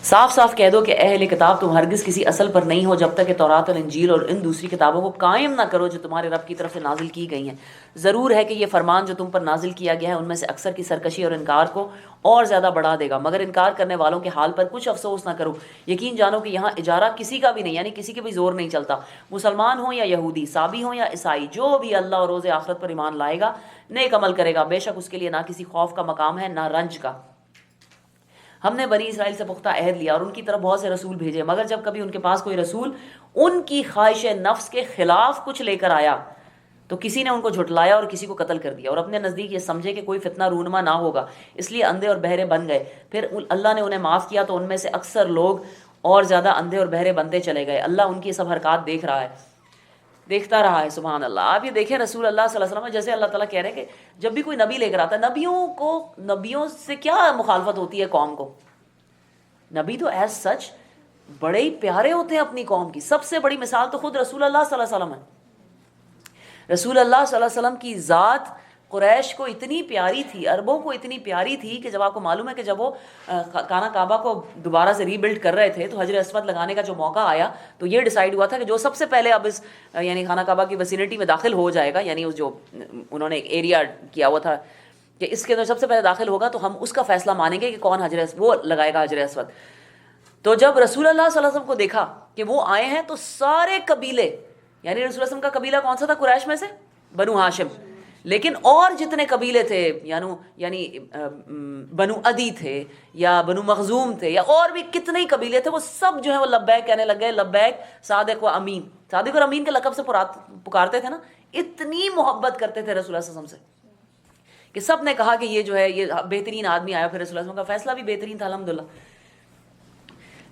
صاف صاف کہہ دو کہ اے اہل کتاب تم ہرگز کسی اصل پر نہیں ہو جب تک کہ تورات اور انجیل اور ان دوسری کتابوں کو قائم نہ کرو جو تمہارے رب کی طرف سے نازل کی گئی ہیں۔ ضرور ہے کہ یہ فرمان جو تم پر نازل کیا گیا ہے ان میں سے اکثر کی سرکشی اور انکار کو اور زیادہ بڑھا دے گا، مگر انکار کرنے والوں کے حال پر کچھ افسوس نہ کرو۔ یقین جانو کہ یہاں اجارہ کسی کا بھی نہیں، یعنی کسی کے بھی زور نہیں چلتا، مسلمان ہوں یا یہودی، سابی ہوں یا عیسائی، جو بھی اللہ اور روز آخرت پر ایمان لائے گا، نیک عمل کرے گا، بے شک اس کے لیے نہ کسی خوف کا مقام ہے نہ رنج کا۔ ہم نے بنی اسرائیل سے پختہ عہد لیا اور ان کی طرف بہت سے رسول بھیجے، مگر جب کبھی ان کے پاس کوئی رسول ان کی خواہش نفس کے خلاف کچھ لے کر آیا تو کسی نے ان کو جھٹلایا اور کسی کو قتل کر دیا، اور اپنے نزدیک یہ سمجھے کہ کوئی فتنہ رونما نہ ہوگا، اس لیے اندھے اور بہرے بن گئے۔ پھر اللہ نے انہیں معاف کیا تو ان میں سے اکثر لوگ اور زیادہ اندھے اور بہرے بنتے چلے گئے۔ اللہ ان کی سب حرکات دیکھ رہا ہے، دیکھتا رہا ہے۔ سبحان اللہ۔ آپ یہ دیکھیں رسول اللہ صلی اللہ علیہ وسلم، جیسے اللہ تعالیٰ کہہ رہے ہیں کہ جب بھی کوئی نبی لے کر آتا ہے، نبیوں سے کیا مخالفت ہوتی ہے قوم کو؟ نبی تو ایز سچ بڑے ہی پیارے ہوتے ہیں اپنی قوم کی۔ سب سے بڑی مثال تو خود رسول اللہ صلی اللہ علیہ وسلم ہے۔ رسول اللہ صلی اللہ علیہ وسلم کی ذات قریش کو اتنی پیاری تھی، عربوں کو اتنی پیاری تھی کہ جب آپ کو معلوم ہے کہ جب وہ خانہ کعبہ کو دوبارہ سے ری بلڈ کر رہے تھے تو حجر اسود لگانے کا جو موقع آیا تو یہ ڈیسائیڈ ہوا تھا کہ جو سب سے پہلے اب اس یعنی خانہ کعبہ کی ویسینٹی میں داخل ہو جائے گا، یعنی اس جو انہوں نے ایک ایریا کیا ہوا تھا کہ اس کے اندر سب سے پہلے داخل ہوگا تو ہم اس کا فیصلہ مانیں گے کہ کون وہ لگائے گا حجر اسود۔ تو جب رسول اللہ صلی اللہ علیہ وسلم کو دیکھا کہ وہ آئے ہیں تو سارے قبیلے، یعنی رسول اللہ علیہ وسلم کا قبیلہ کون سا تھا قریش میں سے؟ بنو ہاشم، لیکن اور جتنے قبیلے تھے یعنی بنو عدی تھے یا بنو مخزوم تھے یا اور بھی کتنے ہی قبیلے تھے، وہ سب جو ہے وہ لبیک کہنے لگ گئے، لبیک صادق و امین۔ صادق اور امین کے لقب سے پکارتے تھے نا، اتنی محبت کرتے تھے رسول اللہ صلی اللہ علیہ وسلم سے کہ سب نے کہا کہ یہ جو ہے یہ بہترین آدمی آیا۔ پھر رسول اللہ صلی اللہ علیہ وسلم کا فیصلہ بھی بہترین تھا الحمدللہ۔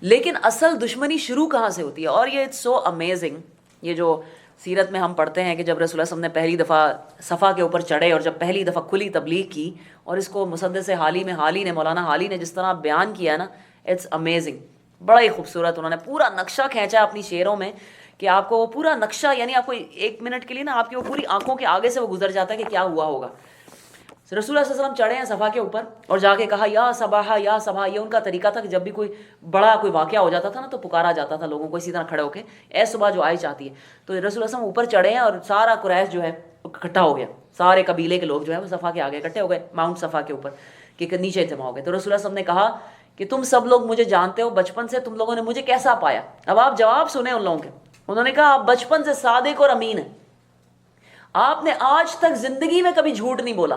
لیکن اصل دشمنی شروع کہاں سے ہوتی ہے؟ اور یہ اٹس سو امیزنگ، یہ جو سیرت میں ہم پڑھتے ہیں کہ جب رسول اللہ صلی اللہ علیہ وسلم نے پہلی دفعہ صفا کے اوپر چڑھے اور جب پہلی دفعہ کھلی تبلیغ کی، اور اس کو مسدس حالی نے مولانا حالی نے جس طرح بیان کیا نا، اٹس امیزنگ، بڑا ہی خوبصورت۔ انہوں نے پورا نقشہ کھینچا اپنی شعروں میں کہ آپ کو وہ پورا نقشہ، یعنی آپ کو ایک منٹ کے لیے نا آپ کی وہ پوری آنکھوں کے آگے سے وہ گزر جاتا ہے کہ کیا ہوا ہوگا۔ رسول اللہ صلی اللہ علیہ وسلم چڑھے ہیں صفا کے اوپر اور جا کے کہا یا صباحا یا صباحا۔ یہ ان کا طریقہ تھا کہ جب بھی کوئی بڑا کوئی واقعہ ہو جاتا تھا نا تو پکارا جاتا تھا لوگوں کو اسی طرح کھڑے ہو کے، اے صبح جو آئی چاہتی ہے۔ تو رسول اللہ صلی اللہ علیہ وسلم اوپر چڑھے ہیں اور سارا قریش جو ہے اکٹھا ہو گیا، سارے قبیلے کے لوگ جو ہے وہ صفا کے آگے اکٹھے ہو گئے، ماؤنٹ صفا کے اوپر کہ نیچے اجتماع ہو گئے۔ تو رسول اللہ صلی اللہ علیہ وسلم نے کہا کہ تم سب لوگ مجھے جانتے ہو، بچپن سے تم لوگوں نے مجھے کیسا پایا؟ اب آپ جواب سنیں ان لوگوں کے۔ انہوں نے کہا آپ بچپن سے صادق اور امین ہیں، آپ نے آج تک زندگی میں کبھی جھوٹ نہیں بولا۔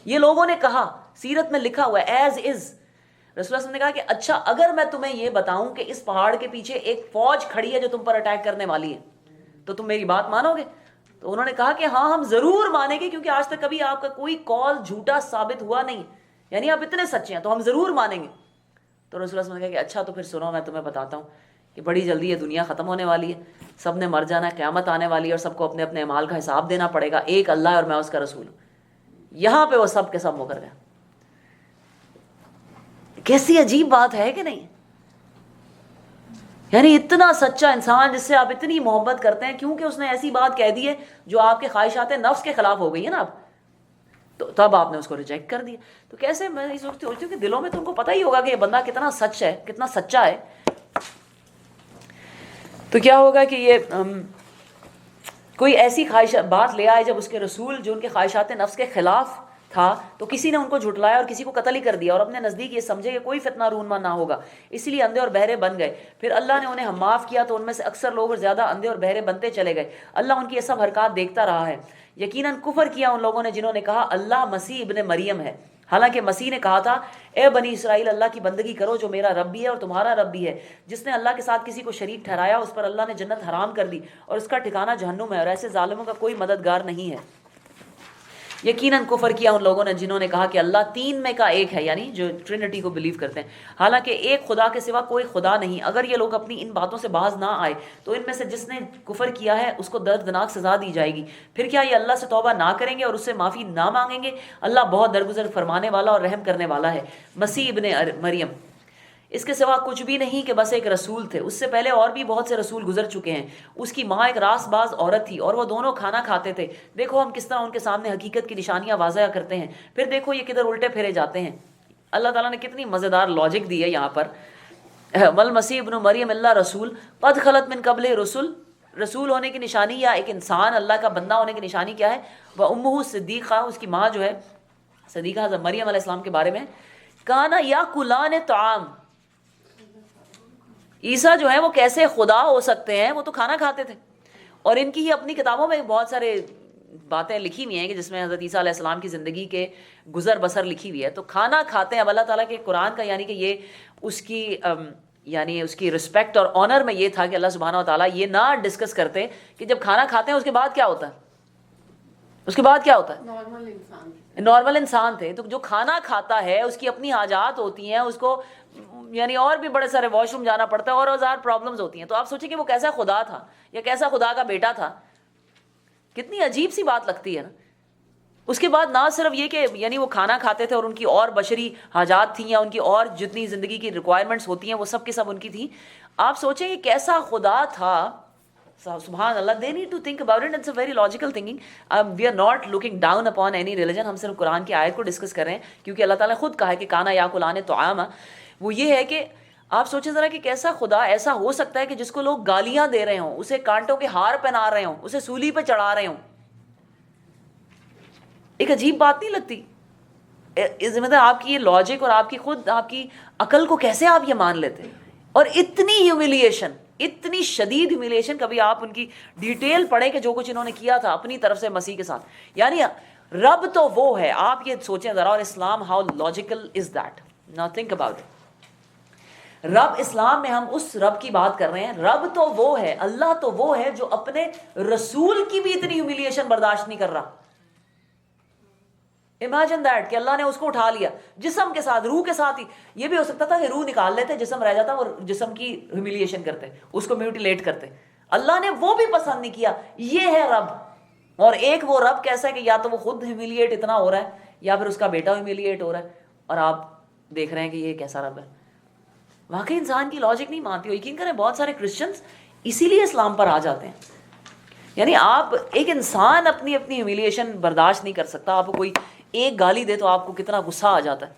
یہ لوگوں نے کہا، سیرت میں لکھا ہوا ہے ایز از۔ رسول اللہ صلی اللہ علیہ وسلم نے کہا کہ اچھا اگر میں تمہیں یہ بتاؤں کہ اس پہاڑ کے پیچھے ایک فوج کھڑی ہے جو تم پر اٹیک کرنے والی ہے تو تم میری بات مانو گے؟ تو انہوں نے کہا کہ ہاں ہم ضرور مانیں گے، کیونکہ آج تک کبھی آپ کا کوئی قول جھوٹا ثابت ہوا نہیں، یعنی آپ اتنے سچے ہیں تو ہم ضرور مانیں گے۔ تو رسول اللہ صلی اللہ علیہ وسلم نے کہا کہ اچھا تو پھر سنو، میں تمہیں بتاتا ہوں کہ بڑی جلدی یہ دنیا ختم ہونے والی ہے، سب نے مر جانا ہے، قیامت آنے والی ہے اور سب کو اپنے اپنے اعمال کا حساب دینا پڑے گا، ایک اللہ ہے اور میں اس کا رسول ہوں۔ یہاں پہ وہ سب کے سب مکر گیا۔ کیسی عجیب بات ہے کہ نہیں؟ یعنی اتنا سچا انسان جس سے آپ اتنی محبت کرتے ہیں، کیونکہ اس نے ایسی بات کہہ دی ہے جو آپ کے خواہشات نفس کے خلاف ہو گئی ہے نا، تو تب آپ نے اس کو ریجیکٹ کر دیا۔ تو کیسے، میں اس وقت سوچتی ہوں کہ دلوں میں تو ان کو پتہ ہی ہوگا کہ یہ بندہ کتنا سچ ہے، کتنا سچا ہے، تو کیا ہوگا کہ یہ کوئی ایسی خواہش بات لے آئے جب اس کے رسول جو ان کے خواہشات نفس کے خلاف تھا تو کسی نے ان کو جھٹلایا اور کسی کو قتل ہی کر دیا، اور اپنے نزدیک یہ سمجھے کہ کوئی فتنہ رونما نہ ہوگا، اسی لیے اندھے اور بہرے بن گئے۔ پھر اللہ نے انہیں معاف کیا تو ان میں سے اکثر لوگ اور زیادہ اندھے اور بہرے بنتے چلے گئے۔ اللہ ان کی یہ سب حرکات دیکھتا رہا ہے۔ یقیناً کفر کیا ان لوگوں نے جنہوں نے کہا اللہ مسیح ابن مریم ہے، حالانکہ مسیح نے کہا تھا اے بنی اسرائیل اللہ کی بندگی کرو جو میرا رب بھی ہے اور تمہارا رب بھی ہے۔ جس نے اللہ کے ساتھ کسی کو شریک ٹھہرایا اس پر اللہ نے جنت حرام کر دی اور اس کا ٹھکانہ جہنم ہے، اور ایسے ظالموں کا کوئی مددگار نہیں ہے۔ یقیناً کفر کیا ان لوگوں نے جنہوں نے کہا کہ اللہ تین میں کا ایک ہے، یعنی جو ٹرینٹی کو بلیو کرتے ہیں، حالانکہ ایک خدا کے سوا کوئی خدا نہیں۔ اگر یہ لوگ اپنی ان باتوں سے باز نہ آئے تو ان میں سے جس نے کفر کیا ہے اس کو دردناک سزا دی جائے گی۔ پھر کیا یہ اللہ سے توبہ نہ کریں گے اور اس سے معافی نہ مانگیں گے؟ اللہ بہت درگزر فرمانے والا اور رحم کرنے والا ہے۔ مسیح ابن مریم اس کے سوا کچھ بھی نہیں کہ بس ایک رسول تھے، اس سے پہلے اور بھی بہت سے رسول گزر چکے ہیں۔ اس کی ماں ایک راست باز عورت تھی اور وہ دونوں کھانا کھاتے تھے۔ دیکھو ہم کس طرح ان کے سامنے حقیقت کی نشانیاں واضح کرتے ہیں، پھر دیکھو یہ کدھر الٹے پھیرے جاتے ہیں۔ اللہ تعالیٰ نے کتنی مزیدار لاجک دی ہے یہاں پر۔ مل مسیح ابن مریم اللہ رسول قد خلت من قبل رسول، رسول ہونے کی نشانی یا ایک انسان اللہ کا بندہ ہونے کی نشانی کیا ہے؟ وہ امہ صدیقہ، اس کی ماں جو ہے صدیقہ حضرت مریم علیہ السلام کے بارے میں، کانا یا کلان طعام، عیسیٰ جو ہے وہ کیسے خدا ہو سکتے ہیں، وہ تو کھانا کھاتے تھے. اور ان کی ہی اپنی کتابوں میں بہت سارے باتیں لکھی ہوئی ہیں کہ جس میں حضرت عیسیٰ علیہ السلام کی زندگی کے گزر بسر لکھی ہوئی ہے. تو کھانا کھاتے ہیں. اب اللہ تعالیٰ کے قرآن کا یعنی کہ یہ اس کی رسپیکٹ اور آنر میں یہ تھا کہ اللہ سبحانہ و تعالیٰ یہ نہ ڈسکس کرتے کہ جب کھانا کھاتے ہیں اس کے بعد کیا ہوتا ہے، اس کے بعد کیا ہوتا ہے. نارمل انسان تھے. تو جو کھانا کھاتا ہے اس کی اپنی حاجات ہوتی ہیں، اس کو یعنی اور بھی بڑے سارے واش روم جانا پڑتا ہے اور ہزار پرابلمز ہوتی ہیں. تو آپ سوچیں کہ وہ کیسا خدا تھا یا کیسا خدا کا بیٹا تھا. کتنی عجیب سی بات لگتی ہے نا. اس کے بعد نہ صرف یہ کہ یعنی وہ کھانا کھاتے تھے اور ان کی اور بشری حاجات تھیں یا ان کی اور جتنی زندگی کی ریکوائرمنٹس ہوتی ہیں وہ سب کے سب ان کی تھیں. آپ سوچیں یہ کیسا خدا تھا. سبحان اللہ. they need to think about it. It's a very logical thinking. We are not looking down upon any religion. ہم صرف قرآن کی آیت کو ڈسکس کر رہے ہیں کیونکہ اللہ تعالیٰ خود کہا ہے کہ کانا یاکلان طعام. وہ یہ ہے کہ آپ سوچیں ذرا کہ کیسا خدا ایسا ہو سکتا ہے کہ جس کو لوگ گالیاں دے رہے ہوں، اسے کانٹوں کے ہار پہنا رہے ہوں، اسے سولی پہ چڑھا رہے ہوں. ایک عجیب بات نہیں لگتی؟ مطلب آپ کی یہ لاجک اور آپ کی خود آپ کی عقل کو کیسے آپ یہ مان لیتے ہیں؟ اور اتنی ہیوملیشن، اتنی شدید ہیوملیشن. کبھی آپ ان کی ڈیٹیل پڑھیں کہ جو کچھ انہوں نے کیا تھا اپنی طرف سے مسیح کے ساتھ. یعنی رب تو وہ ہے. آپ یہ سوچیں ذرا. اور اسلام how logical is that. Now think about it. رب، اسلام میں ہم اس رب کی بات کر رہے ہیں. رب تو وہ ہے، اللہ تو وہ ہے جو اپنے رسول کی بھی اتنی ہیوملیشن برداشت نہیں کر رہا. امیجن دیٹ کہ اللہ نے اس کو اٹھا لیا جسم کے ساتھ، روح کے ساتھ ہی. یہ بھی ہو سکتا تھا کہ روح نکال لیتے، جسم رہ جاتا اور جسم کی ہیوملیشن کرتے، اس کو میوٹیلیٹ کرتے. اللہ نے وہ بھی پسند نہیں کیا. یہ ہے رب. اور ایک وہ رب کیسا ہے کہ یا تو وہ خود ہیوملیٹ اتنا ہو رہا ہے یا پھر اس کا بیٹا ہیوملیٹ ہو رہا ہے اور آپ دیکھ رہے ہیں کہ یہ کیسا رب ہے. واقعی انسان کی لاجک نہیں مانتی ہو. یقین کریں بہت سارے کرسچنس اسی لیے اسلام پر آ جاتے ہیں. یعنی آپ ایک انسان اپنی ہیوملیشن برداشت نہیں کر سکتا. آپ کو کوئی ایک گالی دے تو آپ کو کتنا غصہ آ جاتا ہے.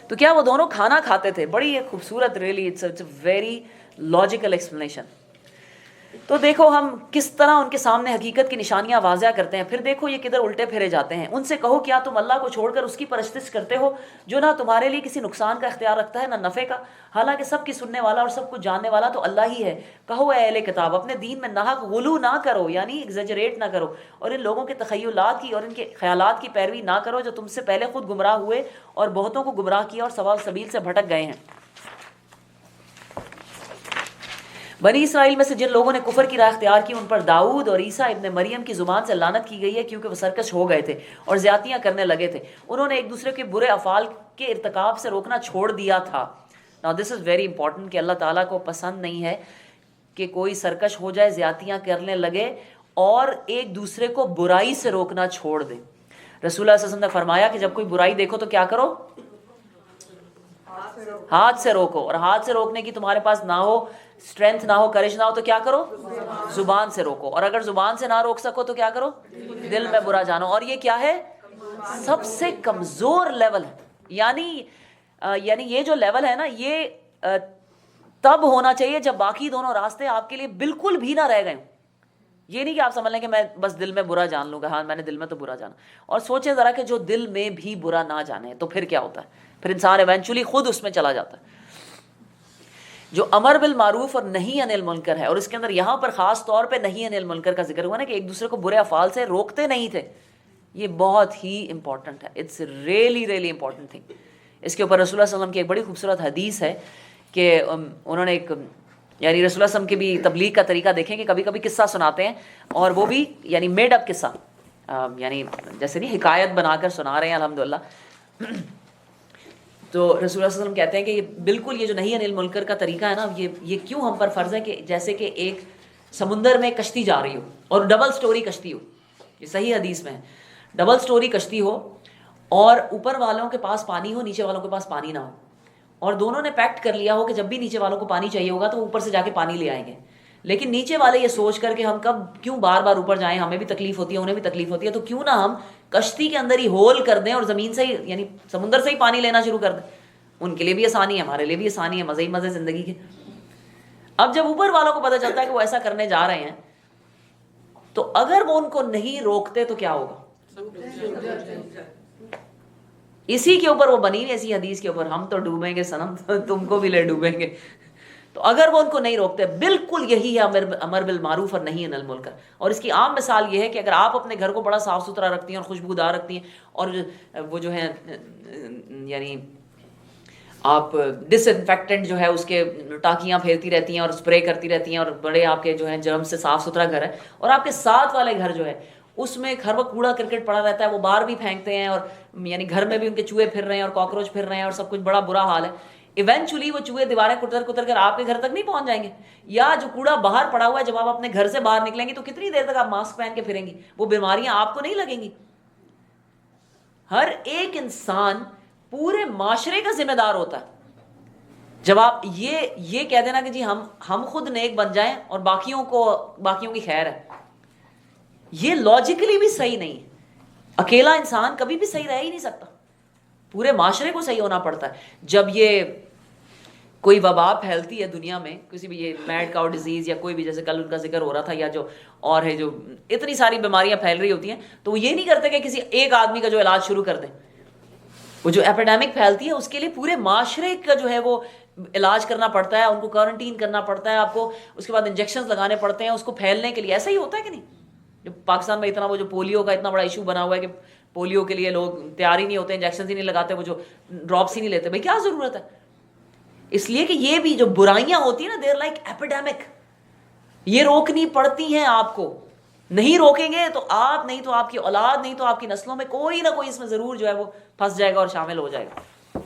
تو کیا وہ دونوں کھانا کھاتے تھے؟ بڑی ایک خوبصورت، really it's a very logical explanation. تو دیکھو ہم کس طرح ان کے سامنے حقیقت کی نشانیاں واضح کرتے ہیں. پھر دیکھو یہ کدھر الٹے پھرے جاتے ہیں. ان سے کہو کیا تم اللہ کو چھوڑ کر اس کی پرستش کرتے ہو جو نہ تمہارے لیے کسی نقصان کا اختیار رکھتا ہے نہ نفع کا، حالانکہ سب کی سننے والا اور سب کچھ جاننے والا تو اللہ ہی ہے. کہو اے اہل کتاب، اپنے دین میں ناحق غلو نہ کرو، یعنی ایگزیجریٹ نہ کرو، اور ان لوگوں کے تخیلات کی اور ان کے خیالات کی پیروی نہ کرو جو تم سے پہلے خود گمراہ ہوئے اور بہتوں کو گمراہ کیا اور سوا سبیل سے بھٹک گئے ہیں. بنی اسرائیل میں سے جن لوگوں نے کفر کی راہ اختیار کی ان پر داؤد اور عیسیٰ ابن مریم کی زبان سے لعنت کی گئی ہے کیونکہ وہ سرکش ہو گئے تھے اور زیادتیاں کرنے لگے تھے. انہوں نے ایک دوسرے کے برے افعال کے ارتکاب سے روکنا چھوڑ دیا تھا. Now this is very important کہ اللہ تعالیٰ کو پسند نہیں ہے کہ کوئی سرکش ہو جائے، زیادتیاں کرنے لگے اور ایک دوسرے کو برائی سے روکنا چھوڑ دے. رسول اللہ صلی اللہ علیہ وسلم نے فرمایا کہ جب کوئی برائی دیکھو تو کیا کرو؟ ہاتھ سے روکو. اور ہاتھ سے روکنے کی تمہارے پاس نہ ہو، اسٹرینتھ نہ ہو، کرج نہ ہو تو کیا کرو؟ زبان سے روکو. اور اگر زبان سے نہ روک سکو تو کیا کرو؟ دل میں برا جانو. اور یہ کیا ہے؟ سب سے کمزور لیول ہے. یعنی یہ جو لیول ہے نا، یہ تب ہونا چاہیے جب باقی دونوں راستے آپ کے لیے بالکل بھی نہ رہ گئے ہوں. یہ نہیں کہ آپ سمجھ لیں کہ میں بس دل میں برا جان لوں گا. ہاں میں نے دل میں تو برا جانا. اور سوچیں ذرا کہ جو دل میں بھی برا نہ جانے تو پھر کیا ہوتا ہے؟ پھر انسان ایونچولی خود اس میں چلا جاتا ہے. جو امر بالمعروف اور نہیں عن المنکر ہے، اور اس کے اندر یہاں پر خاص طور پہ نہیں عن المنکر کا ذکر ہوا نا کہ ایک دوسرے کو برے افعال سے روکتے نہیں تھے. یہ بہت ہی امپورٹنٹ ہے. It's really really important thing. اس کے اوپر رسول اللہ صلی اللہ علیہ وسلم کی ایک بڑی خوبصورت حدیث ہے کہ انہوں نے ایک یعنی رسول اللہ صلی اللہ علیہ وسلم کی بھی تبلیغ کا طریقہ دیکھیں کہ کبھی کبھی قصہ سناتے ہیں اور وہ بھی یعنی میڈ اپ قصہ، یعنی جیسے نہیں حکایت بنا کر سنا رہے ہیں الحمدللہ. تو رسول اللہ صلی اللہ علیہ وسلم کہتے ہیں کہ یہ بالکل یہ جو نہیں انل منکر کا طریقہ ہے نا، یہ کیوں ہم پر فرض ہے کہ جیسے کہ ایک سمندر میں کشتی جا رہی ہو اور ڈبل سٹوری کشتی ہو. یہ صحیح حدیث میں ہے. ڈبل سٹوری کشتی ہو اور اوپر والوں کے پاس پانی ہو، نیچے والوں کے پاس پانی نہ ہو، اور دونوں نے پیکٹ کر لیا ہو کہ جب بھی نیچے والوں کو پانی چاہیے ہوگا تو اوپر سے جا کے پانی لے آئیں گے. لیکن نیچے والے یہ سوچ کر کہ ہم کیوں بار بار اوپر جائیں، ہمیں بھی تکلیف ہوتی ہے انہیں بھی تکلیف ہوتی ہے، تو کیوں نہ ہم کشتی کے اندر ہی ہول کر دیں اور زمین سے ہی یعنی سمندر سے ہی پانی لینا شروع کر دیں. ان کے لیے بھی آسانی ہے, ہمارے لیے بھی آسانی ہے, مزے ہی مزے زندگی کے. اب جب اوپر والوں کو پتہ چلتا ہے کہ وہ ایسا کرنے جا رہے ہیں, تو اگر وہ ان کو نہیں روکتے تو کیا ہوگا؟ اسی کے اوپر وہ بنی نہیں, ایسی حدیث کے اوپر, ہم تو ڈوبیں گے صنم, تم کو بھی لے ڈوبیں گے. تو اگر وہ ان کو نہیں روکتے, بالکل یہی ہے امر بالمعروف اور نہی عن المنکر. اور اس کی عام مثال یہ ہے کہ اگر آپ اپنے گھر کو بڑا صاف ستھرا رکھتی ہیں اور خوشبودار رکھتی ہیں, اور وہ جو ہے یعنی آپ ڈس انفیکٹنٹ جو ہے اس کے ٹاکیاں پھیرتی رہتی ہیں اور اسپرے کرتی رہتی ہیں, اور بڑے آپ کے جو ہیں جرم سے صاف ستھرا گھر ہے, اور آپ کے ساتھ والے گھر جو ہے اس میں ہر وقت کوڑا کرکٹ پڑا رہتا ہے, وہ باہر بھی پھینکتے ہیں, اور یعنی گھر میں بھی ان کے چوہے پھر رہے ہیں اور کاکروچ پھر رہے ہیں اور سب کچھ بڑا برا حال ہے, ایونچولی وہ چوہے دیواریں کتر کتر کر آپ کے گھر تک نہیں پہنچ جائیں گے؟ یا جو کوڑا باہر پڑا ہوا ہے, جب آپ اپنے گھر سے باہر نکلیں گی تو کتنی دیر تک آپ ماسک پہن کے پھریں گی؟ وہ بیماریاں آپ کو نہیں لگیں گی؟ ہر ایک انسان پورے معاشرے کا ذمہ دار ہوتا ہے. جب آپ یہ کہہ دینا کہ جی ہم خود نیک بن جائیں اور باقیوں کی خیر ہے, یہ لاجیکلی بھی صحیح نہیں ہے. اکیلا انسان کبھی بھی صحیح رہ ہی نہیں سکتا, پورے معاشرے کو صحیح ہونا پڑتا ہے. جب یہ کوئی وبا پھیلتی ہے دنیا میں, کسی بھی یہ میڈ کاؤ ڈیزیز یا کوئی بھی, جیسے کل ان کا ذکر ہو رہا تھا, یا جو اور ہے جو اتنی ساری بیماریاں پھیل رہی ہوتی ہیں, تو وہ یہ نہیں کرتے کہ کسی ایک آدمی کا جو علاج شروع کر دیں. وہ جو ایپیڈیمک پھیلتی ہے اس کے لیے پورے معاشرے کا جو ہے وہ علاج کرنا پڑتا ہے, ان کو کوارنٹین کرنا پڑتا ہے, آپ کو اس کے بعد انجیکشنز لگانے پڑتے ہیں اس کو پھیلنے کے لیے. ایسا ہی ہوتا ہے کہ نہیں؟ جو پاکستان میں اتنا وہ جو پولیو کا اتنا بڑا ایشو بنا ہوا ہے کہ پولیو کے لیے لوگ تیار ہی نہیں ہوتے, انجیکشنز ہی نہیں لگاتے, وہ جو ڈراپس ہی نہیں لیتے. بھائی کیا ضرورت ہے؟ اس لیے کہ یہ بھی جو برائیاں ہوتی ہیں نا, دیر لائک ایپیڈیمک, یہ روکنی پڑتی ہیں آپ کو. نہیں روکیں گے تو آپ, نہیں تو آپ کی اولاد, نہیں تو آپ کی نسلوں میں کوئی نہ کوئی اس میں ضرور جو ہے وہ پھنس جائے گا اور شامل ہو جائے گا.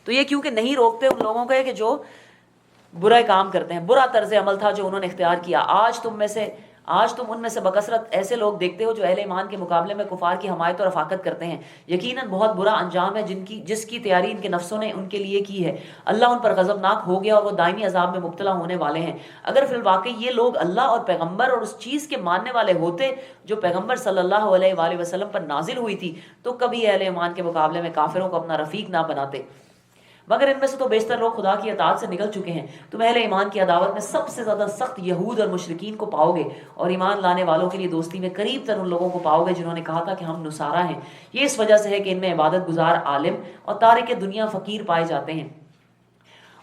تو یہ کیونکہ نہیں روکتے ان لوگوں کو ہے کہ جو برا کام کرتے ہیں, برا طرز عمل تھا جو انہوں نے اختیار کیا. آج تم ان میں سے بکثرت ایسے لوگ دیکھتے ہو جو اہل ایمان کے مقابلے میں کفار کی حمایت اور رفاقت کرتے ہیں. یقیناً بہت برا انجام ہے جس کی تیاری ان کے نفسوں نے ان کے لیے کی ہے. اللہ ان پر غضبناک ہو گیا اور وہ دائمی عذاب میں مبتلا ہونے والے ہیں. اگر فی الواقع یہ لوگ اللہ اور پیغمبر اور اس چیز کے ماننے والے ہوتے جو پیغمبر صلی اللہ علیہ وآلہ وسلم پر نازل ہوئی تھی, تو کبھی اہل ایمان کے مقابلے میں کافروں کو اپنا رفیق نہ بناتے. مگر ان میں سے تو بیشتر لوگ خدا کی اطاعت سے نکل چکے ہیں. تم اہل ایمان کی عداوت میں سب سے زیادہ سخت یہود اور مشرکین کو پاؤ گے, اور ایمان لانے والوں کے لیے دوستی میں قریب تر ان لوگوں کو پاؤ گے جنہوں نے کہا تھا کہ ہم نصارہ ہیں. یہ اس وجہ سے ہے کہ ان میں عبادت گزار عالم اور تارک دنیا فقیر پائے جاتے ہیں,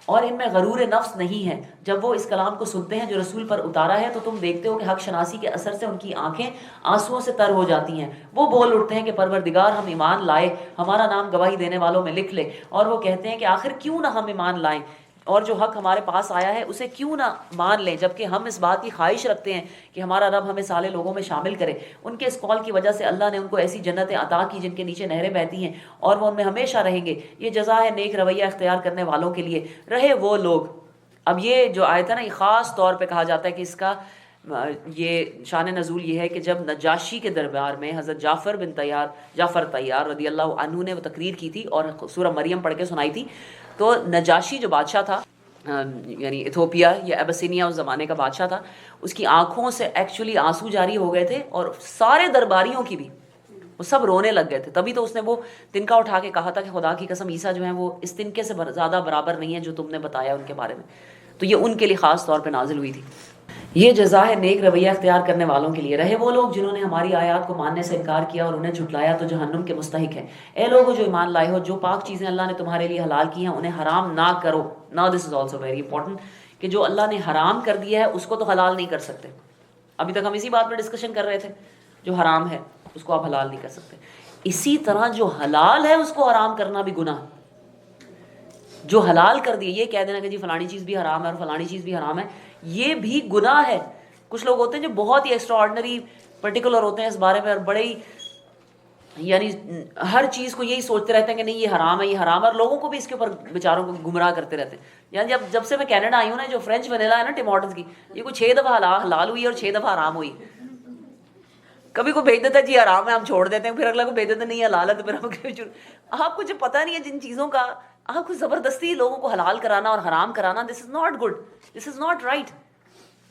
اور ان میں غرور نفس نہیں ہے. جب وہ اس کلام کو سنتے ہیں جو رسول پر اتارا ہے, تو تم دیکھتے ہو کہ حق شناسی کے اثر سے ان کی آنکھیں آنسوؤں سے تر ہو جاتی ہیں. وہ بول اٹھتے ہیں کہ پروردگار, ہم ایمان لائے, ہمارا نام گواہی دینے والوں میں لکھ لے. اور وہ کہتے ہیں کہ آخر کیوں نہ ہم ایمان لائیں, اور جو حق ہمارے پاس آیا ہے اسے کیوں نہ مان لیں, جبکہ ہم اس بات کی خواہش رکھتے ہیں کہ ہمارا رب ہمیں صالح لوگوں میں شامل کرے. ان کے اس قول کی وجہ سے اللہ نے ان کو ایسی جنتیں عطا کی جن کے نیچے نہریں بہتی ہیں, اور وہ ان میں ہمیشہ رہیں گے. یہ جزا ہے نیک رویہ اختیار کرنے والوں کے لیے. رہے وہ لوگ. اب یہ جو آیت ہے نا, یہ خاص طور پہ کہا جاتا ہے کہ اس کا یہ شان نزول یہ ہے کہ جب نجاشی کے دربار میں حضرت جعفر طیار رضی اللہ عنہ نے وہ تقریر کی تھی اور سورہ مریم پڑھ کے سنائی تھی, تو نجاشی جو بادشاہ تھا, یعنی ایتھوپیا یا ایبسینیا اس زمانے کا بادشاہ تھا, اس کی آنکھوں سے ایکچولی آنسو جاری ہو گئے تھے, اور سارے درباریوں کی بھی, وہ سب رونے لگ گئے تھے. تبھی تو اس نے وہ تنکا اٹھا کے کہا تھا کہ خدا کی قسم عیسیٰ جو ہیں وہ اس تنکے سے زیادہ برابر نہیں ہے جو تم نے بتایا ان کے بارے میں. تو یہ ان کے لیے خاص طور پہ نازل ہوئی تھی. یہ جزا ہے نیک رویہ اختیار کرنے والوں کے لیے. رہے وہ لوگ جنہوں نے ہماری آیات کو ماننے سے انکار کیا اور انہیں جھٹلایا, تو جہنم کے مستحق ہیں. اے لوگوں جو ایمان لائے ہو, جو پاک چیزیں اللہ نے تمہارے لیے حلال کی ہیں انہیں حرام نہ کرو. Now this is also very important کہ جو اللہ نے حرام کر دیا ہے اس کو تو حلال نہیں کر سکتے. ابھی تک ہم اسی بات پہ ڈسکشن کر رہے تھے, جو حرام ہے اس کو آپ حلال نہیں کر سکتے. اسی طرح جو حلال ہے اس کو حرام کرنا بھی گناہ. جو حلال کر دیے, یہ کہہ دینا کہ جی فلانی چیز بھی حرام ہے اور فلانی چیز بھی حرام ہے, یہ بھی گناہ ہے. کچھ لوگ ہوتے ہیں جو بہت ہی ایکسٹرا آرڈنری پرٹیکولر ہوتے ہیں اس بارے میں, اور بڑے ہی یعنی ہر چیز کو یہی سوچتے رہتے ہیں کہ نہیں یہ حرام ہے, یہ حرام ہے, اور لوگوں کو بھی اس کے اوپر بیچاروں کو گمراہ کرتے رہتے ہیں. یعنی جب سے میں کینیڈا آئی ہوں نا, جو فرینچ ونیلا ہے نا ٹم ہارٹنز کی, یہ کوئی 6 دفعہ حلال ہوئی اور 6 دفعہ حرام ہوئی. کبھی کو بھیج دیتا ہے جی حرام ہے, ہم چھوڑ دیتے ہیں, پھر اگلا کو بھیج دیتے ہیں نہیں حلال ہے, تو پھر ہم آپ کو جو پتہ نہیں ہے جن چیزوں کا, آپ کو زبردستی لوگوں کو حلال کرانا اور حرام کرانا, this is not good, this is not right.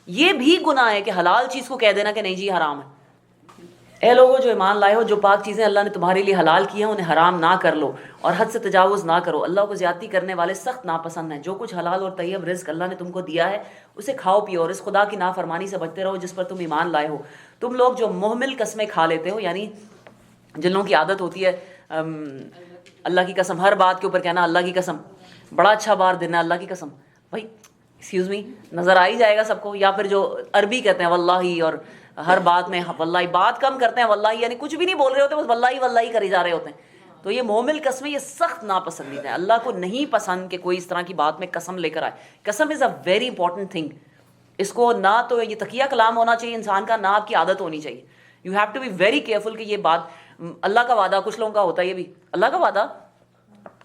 یہ بھی گناہ ہے کہ حلال چیز کو کہہ دینا کہ نہیں جی حرام ہے. اے لوگو جو ایمان لائے ہو، جو پاک چیزیں اللہ نے تمہارے لیے حلال کی ہیں انہیں حرام نہ کر لو اور حد سے تجاوز نہ کرو، اللہ کو زیادتی کرنے والے سخت ناپسند ہیں۔ جو کچھ حلال اور طیب رزق اللہ نے تم کو دیا ہے اسے کھاؤ پیو اور اس خدا کی نافرمانی سے بچتے رہو جس پر تم ایمان لائے ہو۔ تم لوگ جو محمل قسمیں کھا لیتے ہو، یعنی جن لوگوں کی عادت ہوتی ہے اللہ کی قسم، ہر بات کے اوپر کہنا اللہ کی قسم، بڑا اچھا بار دینا اللہ کی قسم، بھائی ایکسکیوز می، نظر آ ہی جائے گا سب کو۔ یا پھر جو عربی کہتے ہیں واللہ، اور ہر بات میں واللہ، بات کم کرتے ہیں واللہ، یعنی کچھ بھی نہیں بول رہے ہوتے، بس واللہ واللہ کرے جا رہے ہوتے ہیں۔ تو یہ مومل قسمیں یہ سخت ناپسندیدہ ہیں، اللہ کو نہیں پسند کہ کوئی اس طرح کی بات میں قسم لے کر آئے۔ قسم از اے ویری امپورٹنٹ تھنگ، اس کو نہ تو یہ تقیہ کلام ہونا چاہیے انسان کا، نہ آپ کی عادت ہونی چاہیے۔ You have to be very careful کہ یہ بات اللہ کا وعدہ، کچھ لوگوں کا ہوتا ہے یہ بھی اللہ کا وعدہ،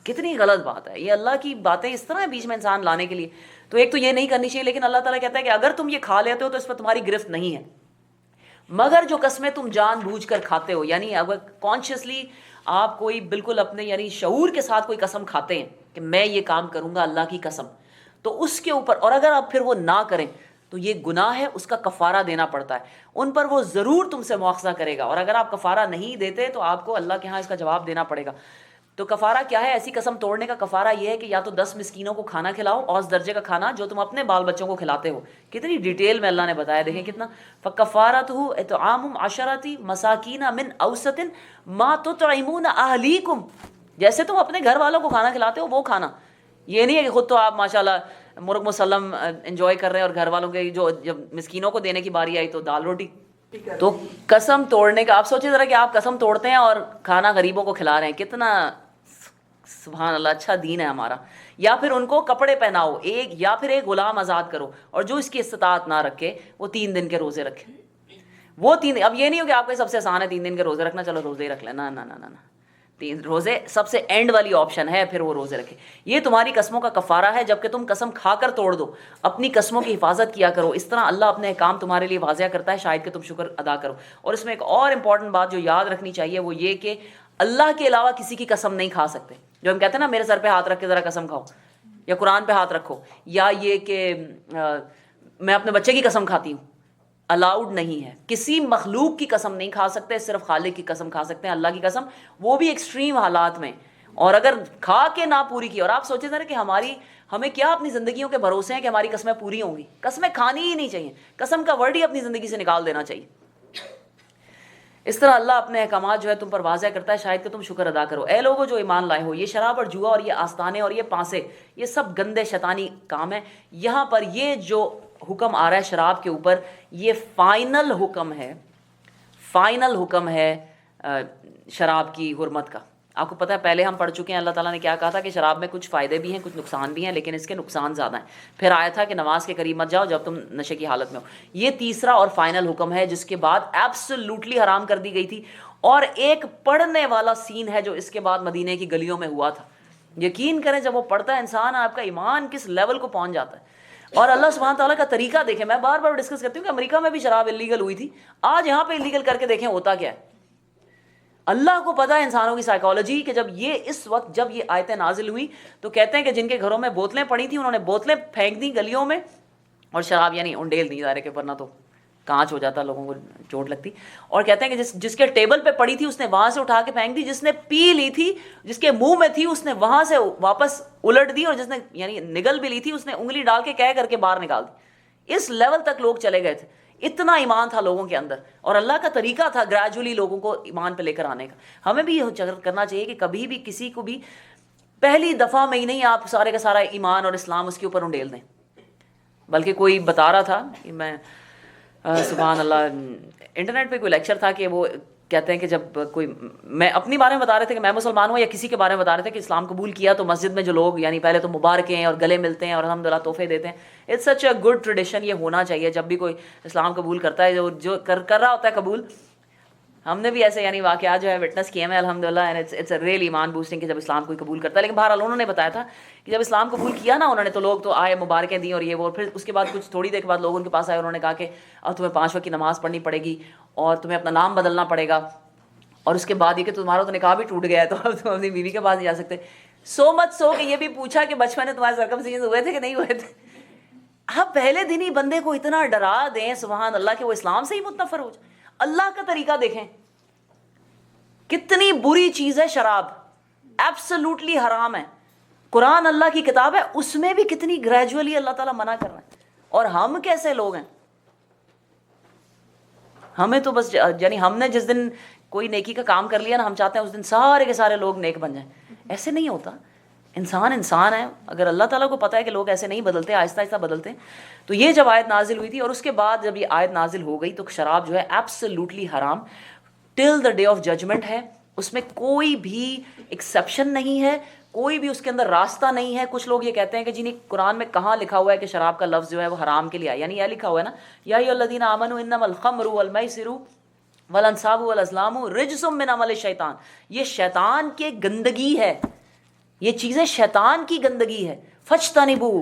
کتنی غلط بات ہے یہ۔ اللہ کی باتیں اس طرح بیچ میں انسان لانے کے لیے، تو ایک تو یہ نہیں کرنی چاہیے، لیکن اللہ تعالیٰ کہتا ہے کہ اگر تم یہ کھا لیتے ہو تو اس پر تمہاری گرفت نہیں ہے، مگر جو قسمیں تم جان بوجھ کر کھاتے ہو، یعنی اگر کانشیسلی آپ کوئی بالکل اپنے یعنی شعور کے ساتھ کوئی قسم کھاتے ہیں کہ میں یہ کام کروں گا اللہ کی قسم، تو اس کے اوپر، اور اگر آپ پھر وہ نہ کریں تو یہ گناہ ہے، اس کا کفارہ دینا پڑتا ہے، ان پر وہ ضرور تم سے مواخذہ کرے گا، اور اگر آپ کفارہ نہیں دیتے تو آپ کو اللہ کے ہاں اس کا جواب دینا پڑے گا۔ تو کفارہ کیا ہے؟ ایسی قسم توڑنے کا کفارہ یہ ہے کہ یا تو 10 مسکینوں کو کھانا کھلاؤ، اوسط درجے کا کھانا جو تم اپنے بال بچوں کو کھلاتے ہو۔ کتنی ڈیٹیل میں اللہ نے بتایا، دیکھیں کتنا۔ فَكَفَّارَتُهُ إِطْعَامُ عَشَرَةِ مَسَاكِينَ مِنْ أَوْسَطٍ مَا تُطْعِمُونَ أَهْلِيكُمْ، جیسے تم اپنے گھر والوں کو کھانا کھلاتے ہو وہ کھانا۔ یہ نہیں ہے کہ خود تو آپ ماشاءاللہ مرغ مسلم انجوائے کر رہے ہیں اور گھر والوں کے جو جب مسکینوں کو دینے کی باری آئی تو دال روٹی۔ تو قسم توڑنے کا آپ سوچیں ذرا کہ آپ قسم توڑتے ہیں اور کھانا غریبوں کو کھلا رہے ہیں، کتنا سبحان اللہ اچھا دین ہے ہمارا۔ یا پھر ان کو کپڑے پہناؤ ایک، یا پھر ایک غلام آزاد کرو، اور جو اس کی استطاعت نہ رکھے وہ 3 دن کے روزے رکھے۔ وہ 3، اب یہ نہیں ہو کہ آپ کو سب سے آسان ہے 3 دن کے روزے رکھنا، چلو روزے ہی رکھ لیں، نہ نہ نہ نہ، 3 روزے سب سے اینڈ والی آپشن ہے، پھر وہ روزے رکھے۔ یہ تمہاری قسموں کا کفارہ ہے، جبکہ تم قسم کھا کر توڑ دو، اپنی قسموں کی حفاظت کیا کرو، اس طرح اللہ اپنے احکام تمہارے لیے واضح کرتا ہے، شاید کہ تم شکر ادا کرو۔ اور اس میں ایک اور امپورٹنٹ بات جو یاد رکھنی چاہیے وہ یہ کہ اللہ کے علاوہ کسی کی قسم نہیں کھا سکتے۔ جو ہم کہتے ہیں نا میرے سر پہ ہاتھ رکھ کے ذرا قسم کھاؤ، یا قرآن پہ ہاتھ رکھو، یا یہ کہ میں اپنے بچے کی قسم کھاتی ہوں، الاؤڈ نہیں ہے۔ کسی مخلوق کی قسم نہیں کھا سکتے، صرف خالق کی قسم کھا سکتے ہیں، اللہ کی قسم، وہ بھی ایکسٹریم حالات میں۔ اور اگر کھا کے نہ پوری کی، اور آپ سوچیں ذرا کہ ہمیں کیا اپنی زندگیوں کے بھروسے ہیں کہ ہماری قسمیں پوری ہوں گی؟ قسمیں کھانی ہی نہیں چاہیے، قسم کا ورڈ ہی اپنی زندگی سے نکال دینا چاہیے۔ اس طرح اللہ اپنے احکامات جو ہے تم پر واضح کرتا ہے، شاید کہ تم شکر ادا کرو۔ اے لوگو جو ایمان لائے ہو، یہ شراب اور جوا اور یہ آستانے اور یہ پانسے، یہ سب گندے شیطانی کام ہے۔ یہاں پر یہ جو حکم آ رہا ہے شراب کے اوپر، یہ فائنل حکم ہے شراب کی حرمت کا۔ آپ کو پتہ ہے پہلے ہم پڑھ چکے ہیں اللہ تعالیٰ نے کیا کہا تھا کہ شراب میں کچھ فائدے بھی ہیں کچھ نقصان بھی ہیں، لیکن اس کے نقصان زیادہ ہیں۔ پھر آیا تھا کہ نماز کے قریب مت جاؤ جب تم نشے کی حالت میں ہو۔ یہ تیسرا اور فائنل حکم ہے جس کے بعد ایبسولوٹلی حرام کر دی گئی تھی۔ اور ایک پڑھنے والا سین ہے جو اس کے بعد مدینے کی گلیوں میں ہوا تھا۔ یقین کریں جب وہ پڑھتا ہے انسان، آپ کا ایمان کس لیول کو پہنچ جاتا ہے۔ اور اللہ سبحانہ تعالیٰ کا طریقہ دیکھیں، میں بار بار ڈسکس کرتی ہوں کہ امریکہ میں بھی شراب اللیگل ہوئی تھی، آج یہاں پہ اللیگل کر کے دیکھیں ہوتا کیا ہے۔ اللہ کو پتہ ہے انسانوں کی سائیکالوجی، کہ جب اس وقت جب یہ آیتیں نازل ہوئی تو کہتے ہیں کہ جن کے گھروں میں بوتلیں پڑی تھیں انہوں نے بوتلیں پھینک دیں گلیوں میں، اور شراب یعنی انڈیل دی ظاہر کہ ورنہ تو کانچ ہو جاتا، لوگوں کو چوٹ لگتی۔ اور کہتے ہیں کہ جس کے ٹیبل پہ پڑی تھی اس نے وہاں سے اٹھا کے پھینک دی، جس نے پی لی تھی، جس کے منہ میں تھی اس نے وہاں سے واپس الٹ دی، اور جس نے یعنی نگل بھی لی تھی اس نے انگلی ڈال کے کہہ کر کے باہر نکال دی۔ اس لیول تک لوگ چلے گئے تھے، اتنا ایمان تھا لوگوں کے اندر، اور اللہ کا طریقہ تھا گریجولی لوگوں کو ایمان پہ لے کر آنے کا۔ ہمیں بھی یہ کرنا چاہیے کہ کبھی بھی کسی کو بھی پہلی دفعہ میں ہی نہیں آپ سارے کا سارا ایمان اور اسلام اس کے اوپر انڈیل دیں۔ بلکہ کوئی بتا رہا تھا کہ میں سبحان اللہ انٹرنیٹ پہ کوئی لیکچر تھا کہ وہ کہتے ہیں کہ جب کوئی میں اپنی بارے میں بتا رہے تھے کہ میں مسلمان ہوں، یا کسی کے بارے میں بتا رہے تھے کہ اسلام قبول کیا تو مسجد میں جو لوگ یعنی پہلے تو مبارکیں اور گلے ملتے ہیں اور الحمدللہ تحفے دیتے ہیں۔ It's such a good tradition, یہ ہونا چاہیے جب بھی کوئی اسلام قبول کرتا ہے، جو کر رہا ہوتا ہے قبول۔ ہم نے بھی ایسے یعنی واقعات جو ہے وٹنس کیے ہیں الحمدللہ، اینڈ اٹس اے ریئل ایمان بوسٹنگ کہ جب اسلام کوئی قبول کرتا ہے۔ لیکن بہرحال انہوں نے بتایا تھا کہ جب اسلام قبول کیا نا انہوں نے تو لوگ تو آئے مبارکیں دیں اور یہ وہ، پھر اس کے بعد کچھ تھوڑی دیر کے بعد لوگ ان کے پاس آئے، انہوں نے کہا کہ اب تمہیں 5 وقت کی نماز پڑھنی پڑے گی اور تمہیں اپنا نام بدلنا پڑے گا، اور اس کے بعد یہ کہ تمہارا تو نکاح بھی ٹوٹ گیا ہے تو اب تم اپنی بیوی کے پاس نہیں جا سکتے۔ سو مچ سو کہ یہ بھی پوچھا کہ بچپن میں تمہارے سرکمسیشن ہوئے تھے کہ نہیں ہوئے تھے۔ آپ پہلے دن ہی بندے کو اتنا ڈرا دیں سبحان اللہ کہ وہ اسلام سے ہی متنفر ہو جائے۔ اللہ کا طریقہ دیکھیں، کتنی بری چیز ہے شراب، ایبسلیوٹلی حرام ہے. قرآن اللہ کی کتاب ہے، اس میں بھی کتنی گریجولی اللہ تعالیٰ منع کر رہا ہے. اور ہم کیسے لوگ ہیں، ہمیں تو بس یعنی ہم نے جس دن کوئی نیکی کا کام کر لیا نا، ہم چاہتے ہیں اس دن سارے کے سارے لوگ نیک بن جائیں. ایسے نہیں ہوتا. انسان ہے. اگر اللہ تعالیٰ کو پتہ ہے کہ لوگ ایسے نہیں بدلتے، آہستہ آہستہ بدلتے ہیں. تو یہ جب آیت نازل ہوئی تھی، اور اس کے بعد جب یہ آیت نازل ہو گئی، تو شراب جو ہے ایبسلیوٹلی حرام ٹل دا ڈے آف ججمنٹ ہے. اس میں کوئی بھی ایکسیپشن نہیں ہے، کوئی بھی اس کے اندر راستہ نہیں ہے. کچھ لوگ یہ کہتے ہیں کہ جی نہیں، قرآن میں کہاں لکھا ہوا ہے کہ شراب کا لفظ جو ہے وہ حرام کے لیے ہے؟ یعنی یہ لکھا ہوا ہے نا، یا ایھا الذین آمنوا انما الخمر والمیسر والانصاب والازلام رجس من عمل الشیطان. یہ شیطان کی گندگی ہے، یہ چیزیں شیطان کی گندگی ہے. فاجتنبوا،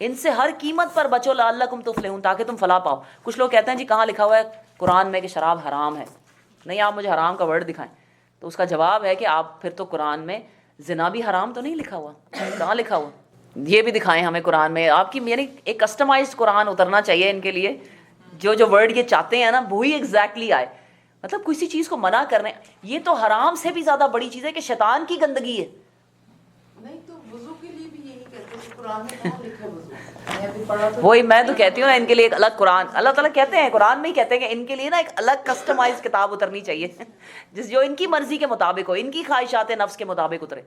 ان سے ہر قیمت پر بچو، لعلکم تفلحون، تاکہ تم فلاح پاؤ. کچھ لوگ کہتے ہیں جی کہاں لکھا ہوا ہے قرآن میں کہ شراب حرام ہے؟ نہیں، آپ مجھے حرام کا ورڈ دکھائیں. تو اس کا جواب ہے کہ آپ پھر تو قرآن میں زنا بھی حرام تو نہیں لکھا ہوا، کہاں لکھا ہوا؟ یہ بھی دکھائیں ہمیں قرآن میں. آپ کی یعنی ایک کسٹمائزڈ قرآن اترنا چاہیے ان کے لیے، جو ورڈ یہ چاہتے ہیں نا وہی ایگزیکٹلی آئے. مطلب کسی چیز کو منع کرنے، یہ تو حرام سے بھی زیادہ بڑی چیز ہے کہ شیطان کی گندگی ہے. نہیں تو وضو کے لیے بھی یہی کہتے ہیں کہ قرآن میں کہاں لکھا ہے وضو؟ میں بھی پڑھا تو وہی میں تو کہتی ہوں نا، ان کے لیے ایک الگ قرآن اللہ تعالیٰ کہتے ہیں، قرآن میں ہی کہتے ہیں کہ ان کے لیے نا ایک الگ کسٹمائز کتاب اترنی چاہیے جو ان کی مرضی کے مطابق ہو، ان کی خواہشات نفس کے مطابق اترے.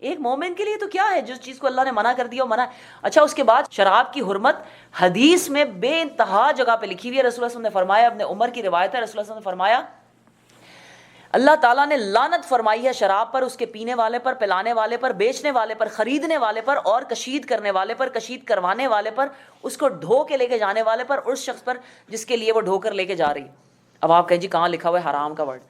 ایک مومن کے لیے تو کیا ہے، جس چیز کو اللہ نے منع کر دیا وہ منع ہے. اچھا، اس کے بعد شراب کی حرمت حدیث میں بے انتہا جگہ پہ لکھی ہوئی ہے. رسول اللہ صلی اللہ علیہ وسلم نے فرمایا، ابن عمر کی روایت ہے، رسول اللہ صلی اللہ علیہ وسلم نے فرمایا اللہ تعالیٰ نے لعنت فرمائی ہے شراب پر، اس کے پینے والے پر، پلانے والے پر، بیچنے والے پر، خریدنے والے پر، اور کشید کرنے والے پر، کشید کروانے والے پر، اس کو ڈھو کے لے کے جانے والے پر، اور اس شخص پر جس کے لیے وہ ڈھو کر لے کے جا رہی. اب آپ کہیں جی کہاں لکھا ہوا ہے حرام کا ورڈ؟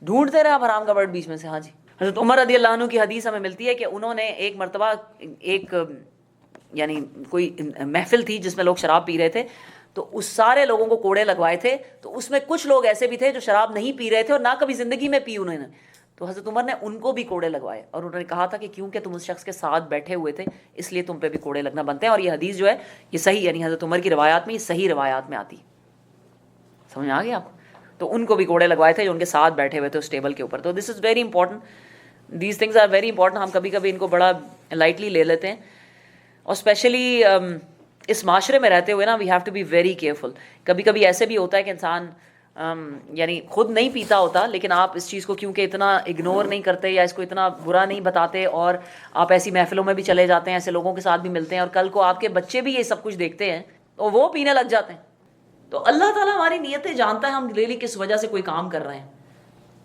ڈھونڈتے رہے آپ حرام کا ورڈ بیچ میں سے. ہاں جی، حضرت عمر رضی اللہ عنہ کی حدیث ہمیں ملتی ہے کہ انہوں نے ایک مرتبہ ایک یعنی کوئی محفل تھی جس میں لوگ شراب پی رہے تھے، تو اس سارے لوگوں کو کوڑے لگوائے تھے. تو اس میں کچھ لوگ ایسے بھی تھے جو شراب نہیں پی رہے تھے اور نہ کبھی زندگی میں پی انہوں نے. تو حضرت عمر نے ان کو بھی کوڑے لگوائے، اور انہوں نے کہا تھا کہ کیونکہ تم اس شخص کے ساتھ بیٹھے ہوئے تھے اس لیے تم پہ بھی کوڑے لگنا بنتے ہیں. اور یہ حدیث جو ہے یہ صحیح، یعنی حضرت عمر کی روایات میں، یہ صحیح روایات میں آتی. سمجھ آ گئی آپ کو؟ تو ان کو بھی کوڑے لگوائے تھے جو ان کے ساتھ بیٹھے ہوئے تھے اس ٹیبل کے اوپر. تو this is very important, these things are very important. ہم کبھی کبھی ان کو بڑا لائٹلی لے لیتے ہیں، اور اسپیشلی اس معاشرے میں رہتے ہوئے نا we have to be very careful. کبھی کبھی ایسے بھی ہوتا ہے کہ انسان یعنی خود نہیں پیتا ہوتا، لیکن آپ اس چیز کو کیونکہ اتنا اگنور نہیں کرتے یا اس کو اتنا برا نہیں بتاتے، اور آپ ایسی محفلوں میں بھی چلے جاتے ہیں، ایسے لوگوں کے ساتھ بھی ملتے ہیں، اور کل کو آپ کے بچے بھی یہ سب کچھ دیکھتے ہیں تو وہ پینے لگ جاتے ہیں. تو اللہ تعالیٰ ہماری نیتیں جانتا ہے، ہم ریلی کس وجہ سے کوئی کام کر رہے ہیں.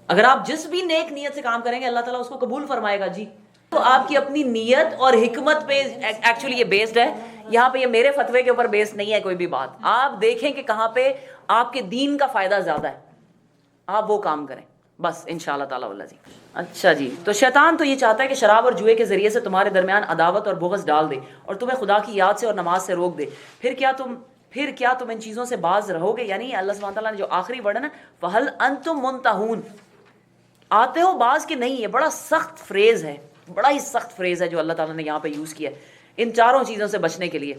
اگر آپ جس بھی نیک نیت سے کام کریں گے اللہ تعالیٰ اس کو قبول فرمائے گا. جی، تو آپ کی اپنی نیت اور حکمت پہ ایکچولی یہ بیسڈ ہے. یہاں پہ یہ میرے فتوے کے اوپر بیس نہیں ہے کوئی بھی بات. آپ دیکھیں کہ کہاں پہ آپ کے دین کا فائدہ زیادہ ہے، آپ وہ کام کریں بس، انشاءاللہ تعالیٰ واللہ. جی اچھا جی، تو شیطان تو یہ چاہتا ہے کہ شراب اور جوئے کے ذریعے سے تمہارے درمیان عداوت اور بغض ڈال دے، اور تمہیں خدا کی یاد سے اور نماز سے روک دے. پھر کیا تم ان چیزوں سے باز رہو گے؟ یعنی اللہ سبحانہ تعالیٰ نے جو آخری ورڈ ہے نا، فَهَلْ أَنْتُمْ مُنْتَهُونَ، آتے ہو باز کہ نہیں. یہ بڑا سخت فریز ہے، بڑا ہی سخت فریز ہے جو اللہ تعالیٰ نے یہاں پہ یوز کیا ہے ان چاروں چیزوں سے بچنے کے لیے.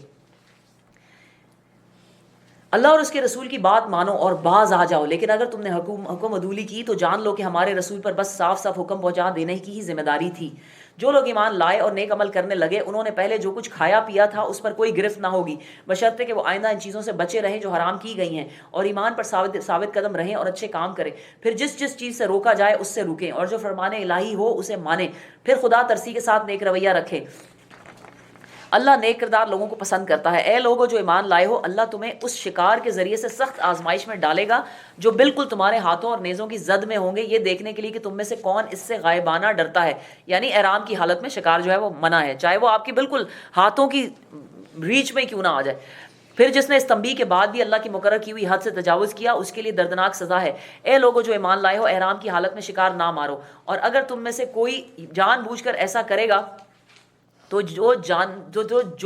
اللہ اور اس کے رسول کی بات مانو اور باز آ جاؤ، لیکن اگر تم نے حکم عدولی کی تو جان لو کہ ہمارے رسول پر بس صاف صاف حکم پہنچا دینے کی ہی ذمہ داری تھی. جو لوگ ایمان لائے اور نیک عمل کرنے لگے انہوں نے پہلے جو کچھ کھایا پیا تھا اس پر کوئی گرفت نہ ہوگی، بشرطے کہ وہ آئندہ ان چیزوں سے بچے رہیں جو حرام کی گئی ہیں، اور ایمان پر ثابت قدم رہیں اور اچھے کام کریں. پھر جس چیز سے روکا جائے اس سے رکیں، اور جو فرمان الہی ہو اسے مانیں. پھر خدا ترسی کے ساتھ نیک رویہ رکھیں. اللہ نیک کردار لوگوں کو پسند کرتا ہے. اے لوگو جو ایمان لائے ہو، اللہ تمہیں اس شکار کے ذریعے سے سخت آزمائش میں ڈالے گا جو بالکل تمہارے ہاتھوں اور نیزوں کی زد میں ہوں گے، یہ دیکھنے کے لیے کہ تم میں سے کون اس سے غائبانہ ڈرتا ہے. یعنی احرام کی حالت میں شکار جو ہے وہ منع ہے، چاہے وہ آپ کی بالکل ہاتھوں کی ریچ میں کیوں نہ آ جائے. پھر جس نے اس تنبیہ کے بعد بھی اللہ کی مقرر کی ہوئی حد سے تجاوز کیا اس کے لیے دردناک سزا ہے. اے لوگو جو ایمان لائے ہو، احرام کی حالت میں شکار نہ مارو، اور اگر تم میں سے کوئی جان بوجھ کر ایسا کرے گا تو جو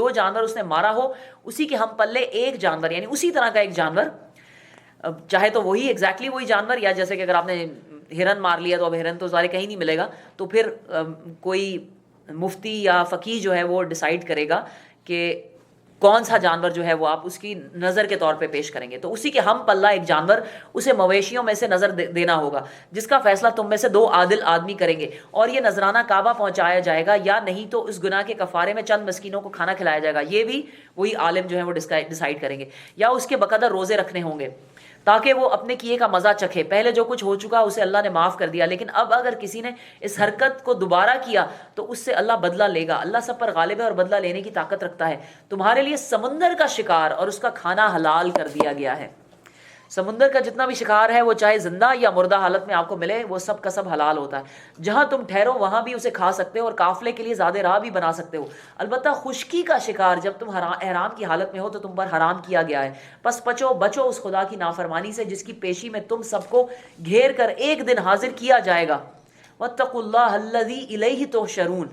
جانور اس نے مارا ہو اسی کے ہم پلے ایک جانور، یعنی اسی طرح کا ایک جانور، چاہے تو وہی ایگزیکٹلی وہی جانور، یا جیسے کہ اگر آپ نے ہرن مار لیا تو اب ہرن تو ظاہر کہیں نہیں ملے گا، تو پھر کوئی مفتی یا فقیہ جو ہے وہ ڈیسائیڈ کرے گا کہ کون سا جانور جو ہے وہ آپ اس کی نظر کے طور پہ پیش کریں گے. تو اسی کے ہم پلہ ایک جانور اسے مویشیوں میں سے نظر دینا ہوگا جس کا فیصلہ تم میں سے 2 عادل آدمی کریں گے, اور یہ نذرانہ کعبہ پہنچایا جائے گا یا نہیں تو اس گناہ کے کفارے میں چند مسکینوں کو کھانا کھلایا جائے گا. یہ بھی وہی عالم جو ہے وہ ڈیسائیڈ کریں گے. یا اس کے بقدر روزے رکھنے ہوں گے تاکہ وہ اپنے کیے کا مزہ چکھے. پہلے جو کچھ ہو چکا اسے اللہ نے معاف کر دیا, لیکن اب اگر کسی نے اس حرکت کو دوبارہ کیا تو اس سے اللہ بدلہ لے گا. اللہ سب پر غالب ہے اور بدلہ لینے کی طاقت رکھتا ہے. تمہارے لیے سمندر کا شکار اور اس کا کھانا حلال کر دیا گیا ہے. سمندر کا جتنا بھی شکار ہے وہ چاہے زندہ یا مردہ حالت میں آپ کو ملے, وہ سب کا سب حلال ہوتا ہے. جہاں تم ٹھہرو وہاں بھی اسے کھا سکتے ہو اور قافلے کے لیے زیادہ راہ بھی بنا سکتے ہو. البتہ خشکی کا شکار جب تم احرام کی حالت میں ہو تو تم پر حرام کیا گیا ہے. پس بچو اس خدا کی نافرمانی سے جس کی پیشی میں تم سب کو گھیر کر ایک دن حاضر کیا جائے گا. واتقوا اللہ الذی الیہ تحشرون.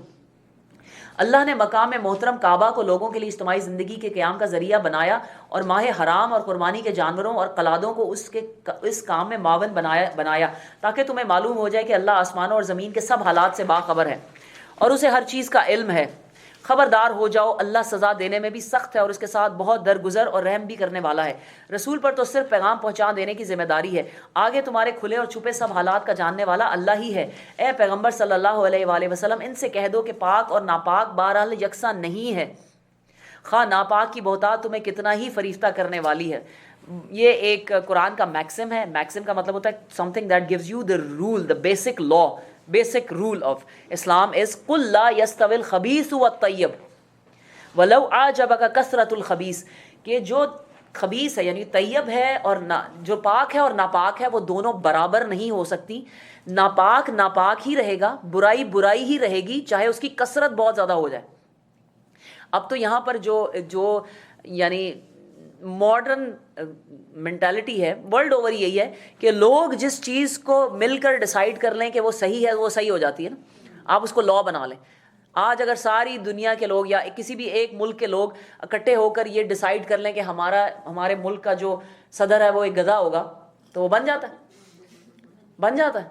اللہ نے مقام محترم کعبہ کو لوگوں کے لیے اجتماعی زندگی کے قیام کا ذریعہ بنایا اور ماہ حرام اور قربانی کے جانوروں اور قلادوں کو اس کام میں معاون بنایا تاکہ تمہیں معلوم ہو جائے کہ اللہ آسمانوں اور زمین کے سب حالات سے باخبر ہے اور اسے ہر چیز کا علم ہے. خبردار ہو جاؤ, اللہ سزا دینے میں بھی سخت ہے اور اس کے ساتھ بہت درگزر اور رحم بھی کرنے والا ہے. رسول پر تو صرف پیغام پہنچا دینے کی ذمہ داری ہے, آگے تمہارے کھلے اور چھپے سب حالات کا جاننے والا اللہ ہی ہے. اے پیغمبر صلی اللہ علیہ وآلہ وسلم ان سے کہہ دو کہ پاک اور ناپاک بہرحال یکساں نہیں ہے, خواہ ناپاک کی بہتات تمہیں کتنا ہی فریفتہ کرنے والی ہے. یہ ایک قرآن کا میکسم ہے. میکسم کا مطلب ہوتا ہے something that gives you the rule, the basic law. Basic rule of Islam is قُلْ لَا يَسْتَوِي الْخَبِيثُ وَالطَّيِّبُ وَلَوْ أَعْجَبَكَ كَثْرَةُ الْخَبِيثِ. کہ جو خبیث ہے یعنی طیب ہے اور جو پاک ہے اور ناپاک ہے وہ دونوں برابر نہیں ہو سکتی. ناپاک ناپاک ہی رہے گا, برائی برائی ہی رہے گی چاہے اس کی کثرت بہت زیادہ ہو جائے. اب تو یہاں پر جو یعنی ماڈرن مینٹالٹی ہے ورلڈ اوور یہی ہے کہ لوگ جس چیز کو مل کر ڈیسائیڈ کر لیں کہ وہ صحیح ہے وہ صحیح ہو جاتی ہے نا. آپ اس کو لا بنا لیں. آج اگر ساری دنیا کے لوگ یا کسی بھی ایک ملک کے لوگ اکٹھے ہو کر یہ ڈیسائیڈ کر لیں کہ ہمارے ملک کا جو صدر ہے وہ ایک گدھا ہوگا تو وہ بن جاتا ہے.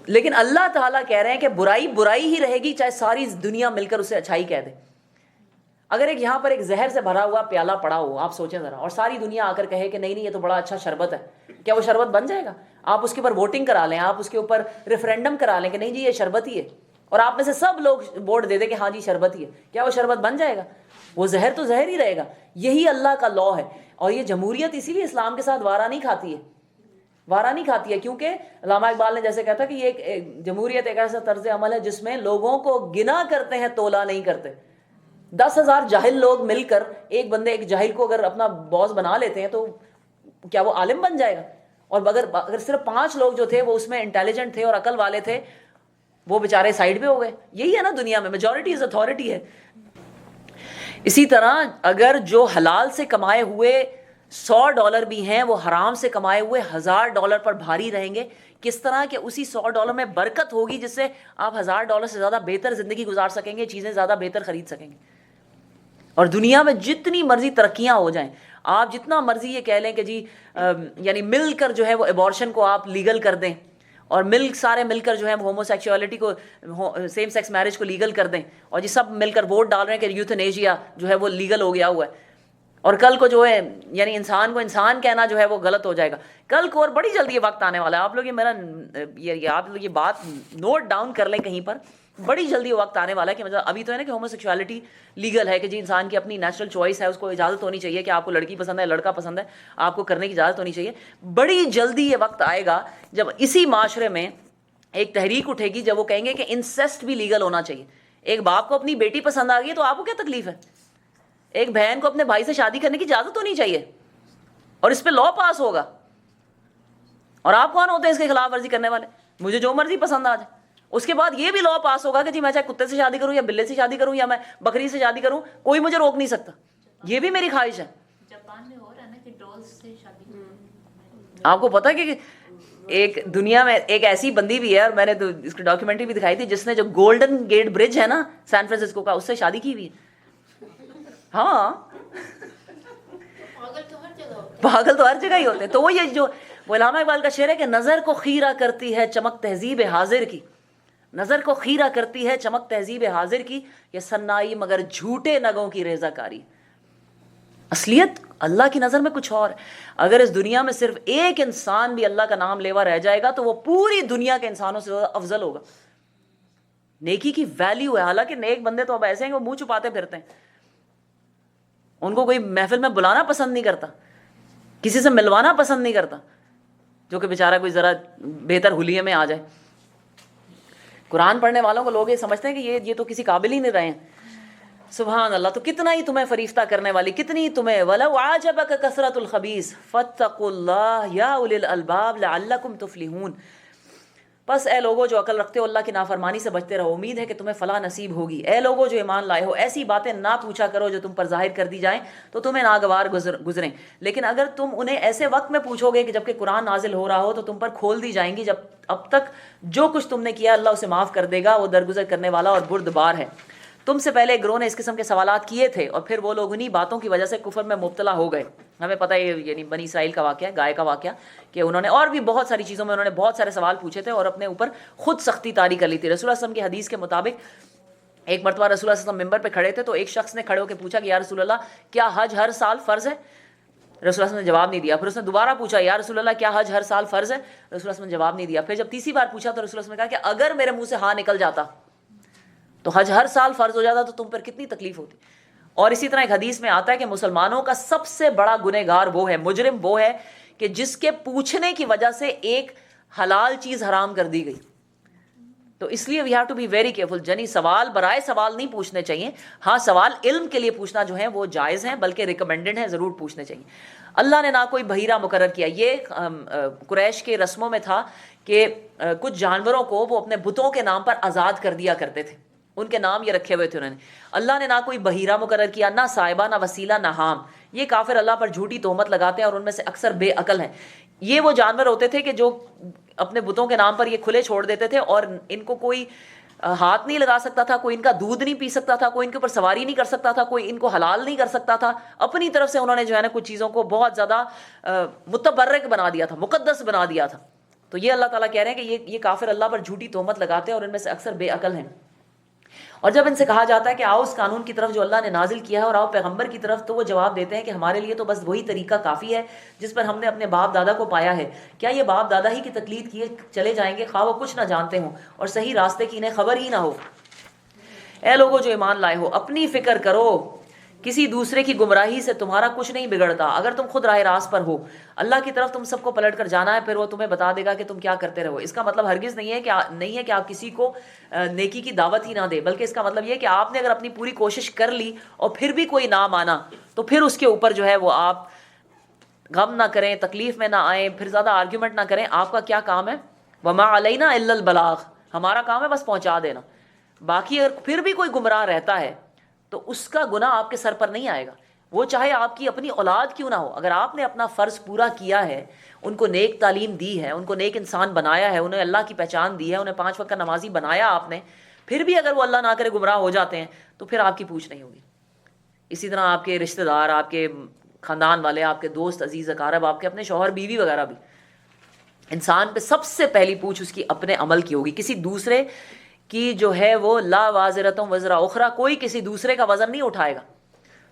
لیکن اللہ تعالیٰ کہہ رہے ہیں کہ برائی برائی ہی رہے گی چاہے ساری دنیا مل کر اسے اچھائی کہہ دے. اگر یہاں پر ایک زہر سے بھرا ہوا پیالہ پڑا ہو, آپ سوچیں ذرا, اور ساری دنیا آ کر کہے کہ نہیں یہ تو بڑا اچھا شربت ہے, کیا وہ شربت بن جائے گا؟ آپ اس کے اوپر ووٹنگ کرا لیں, آپ اس کے اوپر ریفرینڈم کرا لیں کہ نہیں جی یہ شربت ہی ہے, اور آپ میں سے سب لوگ ووٹ دے دیں کہ ہاں جی شربت ہی ہے, کیا وہ شربت بن جائے گا؟ وہ زہر تو زہر ہی رہے گا. یہی اللہ کا لا ہے. اور یہ جمہوریت اسی لیے اسلام کے ساتھ وارہ نہیں کھاتی ہے کیونکہ علامہ اقبال نے جیسے کہا تھا کہ یہ جمہوریت ایک ایسا طرز عمل ہے جس میں لوگوں کو گنا کرتے ہیں تولا نہیں کرتے. 10,000 جاہل لوگ مل کر ایک جاہل کو اگر اپنا باس بنا لیتے ہیں تو کیا وہ عالم بن جائے گا؟ اور اگر صرف 5 لوگ جو تھے وہ اس میں انٹیلیجنٹ تھے اور عقل والے تھے, وہ بیچارے سائیڈ پہ ہو گئے. یہی ہے نا دنیا میں, میجورٹی از اتھارٹی ہے. اسی طرح اگر جو حلال سے کمائے ہوئے $100 بھی ہیں وہ حرام سے کمائے ہوئے $1,000 پر بھاری رہیں گے. کس طرح کہ اسی $100 میں برکت ہوگی جس سے آپ $1,000 سے زیادہ بہتر زندگی گزار سکیں گے, چیزیں زیادہ بہتر خرید سکیں گے. اور دنیا میں جتنی مرضی ترقیاں ہو جائیں, آپ جتنا مرضی یہ کہہ لیں کہ جی یعنی مل کر جو ہے وہ ایبورشن کو آپ لیگل کر دیں, اور سارے مل کر جو ہے ہومو سیکشولیٹی کو, سیم سیکس میرج کو لیگل کر دیں, اور جی سب مل کر ووٹ ڈال رہے ہیں کہ یوتھنیشیا جو ہے وہ لیگل ہو گیا ہوا ہے, اور کل کو جو ہے یعنی انسان کو انسان کہنا جو ہے وہ غلط ہو جائے گا. کل کو اور بڑی جلدی یہ وقت آنے والا ہے, آپ لوگ یہ بات نوٹ ڈاؤن کر لیں کہیں پر, بڑی جلدی وقت آنے والا ہے کہ مطلب ابھی تو ہے نا کہ ہومو سیکشولیٹی لیگل ہے کہ جی انسان کی اپنی نیچرل چوائس ہے, اس کو اجازت ہونی چاہیے کہ آپ کو لڑکی پسند ہے لڑکا پسند ہے, آپ کو کرنے کی اجازت ہونی چاہیے. بڑی جلدی یہ وقت آئے گا جب اسی معاشرے میں ایک تحریک اٹھے گی جب وہ کہیں گے کہ انسیسٹ بھی لیگل ہونا چاہیے. ایک باپ کو اپنی بیٹی پسند آ گئی ہے تو آپ کو کیا تکلیف ہے؟ ایک بہن کو اپنے بھائی سے شادی کرنے کی اجازت ہونی چاہیے, اور اس پہ لا پاس ہوگا. اور آپ کون ہوتے ہیں اس کے خلاف ورزی کرنے والے؟ مجھے جو مرضی پسند آ جائے. اس کے بعد یہ بھی لا پاس ہوگا کہ جی میں چاہے کتے سے شادی کروں یا بلے سے شادی کروں یا میں بکری سے شادی کروں, کوئی مجھے روک نہیں سکتا. یہ بھی میری خواہش ہے. جاپان میں ہو رہا ہے نا کہ ڈولز سے شادی. آپ کو پتا کہ ایک دنیا میں ایک ایسی بندی بھی ہے, اور میں نے تو اس کی ڈاکیومنٹری بھی دکھائی تھی, جس نے جو گولڈن گیٹ برج ہے نا سان فرانسسکو کا, اس سے شادی کی ہوئی ہے. ہاں پاگل تو ہر جگہ ہی ہوتے ہیں. تو وہ یہ جو علامہ اقبال کا شعر ہے کہ نظر کو خیرہ کرتی ہے چمک تہذیب حاضر کی, نظر کو خیرہ کرتی ہے چمک تہذیب حاضر کی, یہ سنائی مگر جھوٹے نگوں کی ریزہ کاری. اصلیت اللہ کی نظر میں کچھ اور ہے. اگر اس دنیا میں صرف ایک انسان بھی اللہ کا نام لیوا رہ جائے گا تو وہ پوری دنیا کے انسانوں سے افضل ہوگا. نیکی کی ویلیو ہے. حالانکہ نیک بندے تو اب ایسے ہیں کہ وہ منہ چھپاتے پھرتے ہیں, ان کو کوئی محفل میں بلانا پسند نہیں کرتا, کسی سے ملوانا پسند نہیں کرتا, جو کہ بیچارہ کوئی ذرا بہتر حلیے میں آ جائے. قرآن پڑھنے والوں کو لوگ یہ سمجھتے ہیں کہ یہ تو کسی قابل ہی نہیں رہے ہیں. سبحان اللہ. تو کتنا ہی تمہیں فریفتہ کرنے والی, کتنی ہی تمہیں وَلَوْ عَجَبَكَ كَثْرَةُ الْخَبِيثِ فَاتَّقُوا اللَّهَ يَا أُولِي الْأَلْبَابِ لَعَلَّكُمْ تُفْلِحُونَ. بس اے لوگو جو عقل رکھتے ہو اللہ کی نافرمانی سے بچتے رہو, امید ہے کہ تمہیں فلاح نصیب ہوگی. اے لوگو جو ایمان لائے ہو, ایسی باتیں نہ پوچھا کرو جو تم پر ظاہر کر دی جائیں تو تمہیں ناگوار گزریں, لیکن اگر تم انہیں ایسے وقت میں پوچھو گے کہ جب کہ قرآن نازل ہو رہا ہو تو تم پر کھول دی جائیں گی. جب اب تک جو کچھ تم نے کیا اللہ اسے معاف کر دے گا, وہ درگزر کرنے والا اور بردبار ہے. تم سے پہلے گروہ نے اس قسم کے سوالات کیے تھے اور پھر وہ لوگ انہی باتوں کی وجہ سے کفر میں مبتلا ہو گئے. ہمیں پتہ ہے یعنی بنی اسرائیل کا واقعہ, گائے کا واقعہ, کہ انہوں نے اور بھی بہت ساری چیزوں میں انہوں نے بہت سارے سوال پوچھے تھے اور اپنے اوپر خود سختی طاری کر لی تھی. رسول اللہ صلی اللہ علیہ وسلم کی حدیث کے مطابق ایک مرتبہ رسول اللہ صلی اللہ علیہ وسلم ممبر پہ کھڑے تھے تو ایک شخص نے کھڑے ہو کے پوچھا کہ یا رسول اللہ کیا حج ہر سال فرض ہے؟ رسول اللہ صلی اللہ علیہ وسلم نے جواب نہیں دیا. پھر اس نے دوبارہ پوچھا یا رسول اللہ کیا حج ہر سال فرض ہے؟ رسول اللہ صلی اللہ علیہ وسلم نے جواب نہیں دیا. پھر جب تیسری بار پوچھا تو رسول اللہ صلی اللہ علیہ وسلم نے کہا کہ اگر میرے منہ سے ہاں نکل جاتا تو حج ہر سال فرض ہو جاتا تو تم پر کتنی تکلیف ہوتی. اور اسی طرح ایک حدیث میں آتا ہے کہ مسلمانوں کا سب سے بڑا گنہگار وہ ہے, مجرم وہ ہے کہ جس کے پوچھنے کی وجہ سے ایک حلال چیز حرام کر دی گئی. تو اس لیے we have to be very careful. جنی سوال برائے سوال نہیں پوچھنے چاہیے. ہاں سوال علم کے لیے پوچھنا جو ہے وہ جائز ہیں, بلکہ ریکمینڈڈ ہے, ضرور پوچھنے چاہیے. اللہ نے نہ کوئی بحیرہ مقرر کیا. یہ قریش کے رسموں میں تھا کہ کچھ جانوروں کو وہ اپنے بتوں کے نام پر آزاد کر دیا کرتے تھے, ان کے نام یہ رکھے ہوئے تھے انہوں نے. اللہ نے نہ کوئی بحیرہ مقرر کیا, نہ صاحبہ, نہ وسیلہ, نہ حام. یہ کافر اللہ پر جھوٹی تہمت لگاتے ہیں اور ان میں سے اکثر بے عقل ہیں. یہ وہ جانور ہوتے تھے کہ جو اپنے بتوں کے نام پر یہ کھلے چھوڑ دیتے تھے اور ان کو کوئی ہاتھ نہیں لگا سکتا تھا, کوئی ان کا دودھ نہیں پی سکتا تھا, کوئی ان کے اوپر سواری نہیں کر سکتا تھا, کوئی ان کو حلال نہیں کر سکتا تھا. اپنی طرف سے انہوں نے جو ہے نا کچھ چیزوں کو بہت زیادہ متبرک بنا دیا تھا, مقدس بنا دیا تھا. تو یہ اللہ تعالیٰ کہہ رہے ہیں کہ یہ کافر اللہ پر جھوٹی تہمت لگاتے ہیں اور ان میں سے اکثر بے عقل ہیں. اور جب ان سے کہا جاتا ہے کہ آؤ اس قانون کی طرف جو اللہ نے نازل کیا ہے اور آؤ پیغمبر کی طرف, تو وہ جواب دیتے ہیں کہ ہمارے لیے تو بس وہی طریقہ کافی ہے جس پر ہم نے اپنے باپ دادا کو پایا ہے. کیا یہ باپ دادا ہی کی تقلید کیے چلے جائیں گے خواہ وہ کچھ نہ جانتے ہوں اور صحیح راستے کی انہیں خبر ہی نہ ہو؟ اے لوگوں جو ایمان لائے ہو, اپنی فکر کرو, کسی دوسرے کی گمراہی سے تمہارا کچھ نہیں بگڑتا. اگر تم خود راہ راست پر ہو, اللہ کی طرف تم سب کو پلٹ کر جانا ہے, پھر وہ تمہیں بتا دے گا کہ تم کیا کرتے رہو. اس کا مطلب ہرگز نہیں ہے کہ آپ کسی کو نیکی کی دعوت ہی نہ دے, بلکہ اس کا مطلب یہ ہے کہ آپ نے اگر اپنی پوری کوشش کر لی اور پھر بھی کوئی نہ مانا تو پھر اس کے اوپر جو ہے وہ آپ غم نہ کریں, تکلیف میں نہ آئیں, پھر زیادہ آرگیومنٹ نہ کریں. آپ کا کیا کام ہے؟ وما علینا الا البلاغ, ہمارا کام ہے بس پہنچا دینا. باقی اگر پھر بھی کوئی گمراہ رہتا ہے تو اس کا گناہ آپ کے سر پر نہیں آئے گا, وہ چاہے آپ کی اپنی اولاد کیوں نہ ہو. اگر آپ نے اپنا فرض پورا کیا ہے, ان کو نیک تعلیم دی ہے, ان کو نیک انسان بنایا ہے, انہیں اللہ کی پہچان دی ہے, انہیں 5 وقت کا نمازی بنایا آپ نے, پھر بھی اگر وہ اللہ نہ کرے گمراہ ہو جاتے ہیں تو پھر آپ کی پوچھ نہیں ہوگی. اسی طرح آپ کے رشتہ دار, آپ کے خاندان والے, آپ کے دوست, عزیز اقارب, آپ کے اپنے شوہر بیوی وغیرہ بھی, انسان پہ سب سے پہلی پوچھ اس کی اپنے عمل کی ہوگی. کسی دوسرے کی جو ہے وہ لا وازرۃ وزر اخری, کوئی کسی دوسرے کا وزن نہیں اٹھائے گا,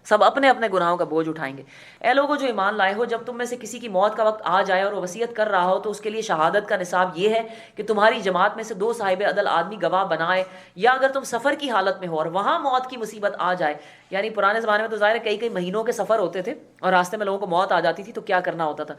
سب اپنے اپنے گناہوں کا بوجھ اٹھائیں گے. اے لوگوں جو ایمان لائے ہو, جب تم میں سے کسی کی موت کا وقت آ جائے اور وہ وصیت کر رہا ہو تو اس کے لیے شہادت کا نصاب یہ ہے کہ تمہاری جماعت میں سے 2 صاحب عدل آدمی گواہ بنائے, یا اگر تم سفر کی حالت میں ہو اور وہاں موت کی مصیبت آ جائے. یعنی پرانے زمانے میں تو ظاہر ہے کئی مہینوں کے سفر ہوتے تھے اور راستے میں لوگوں کو موت آ جاتی تھی, تو کیا کرنا ہوتا تھا؟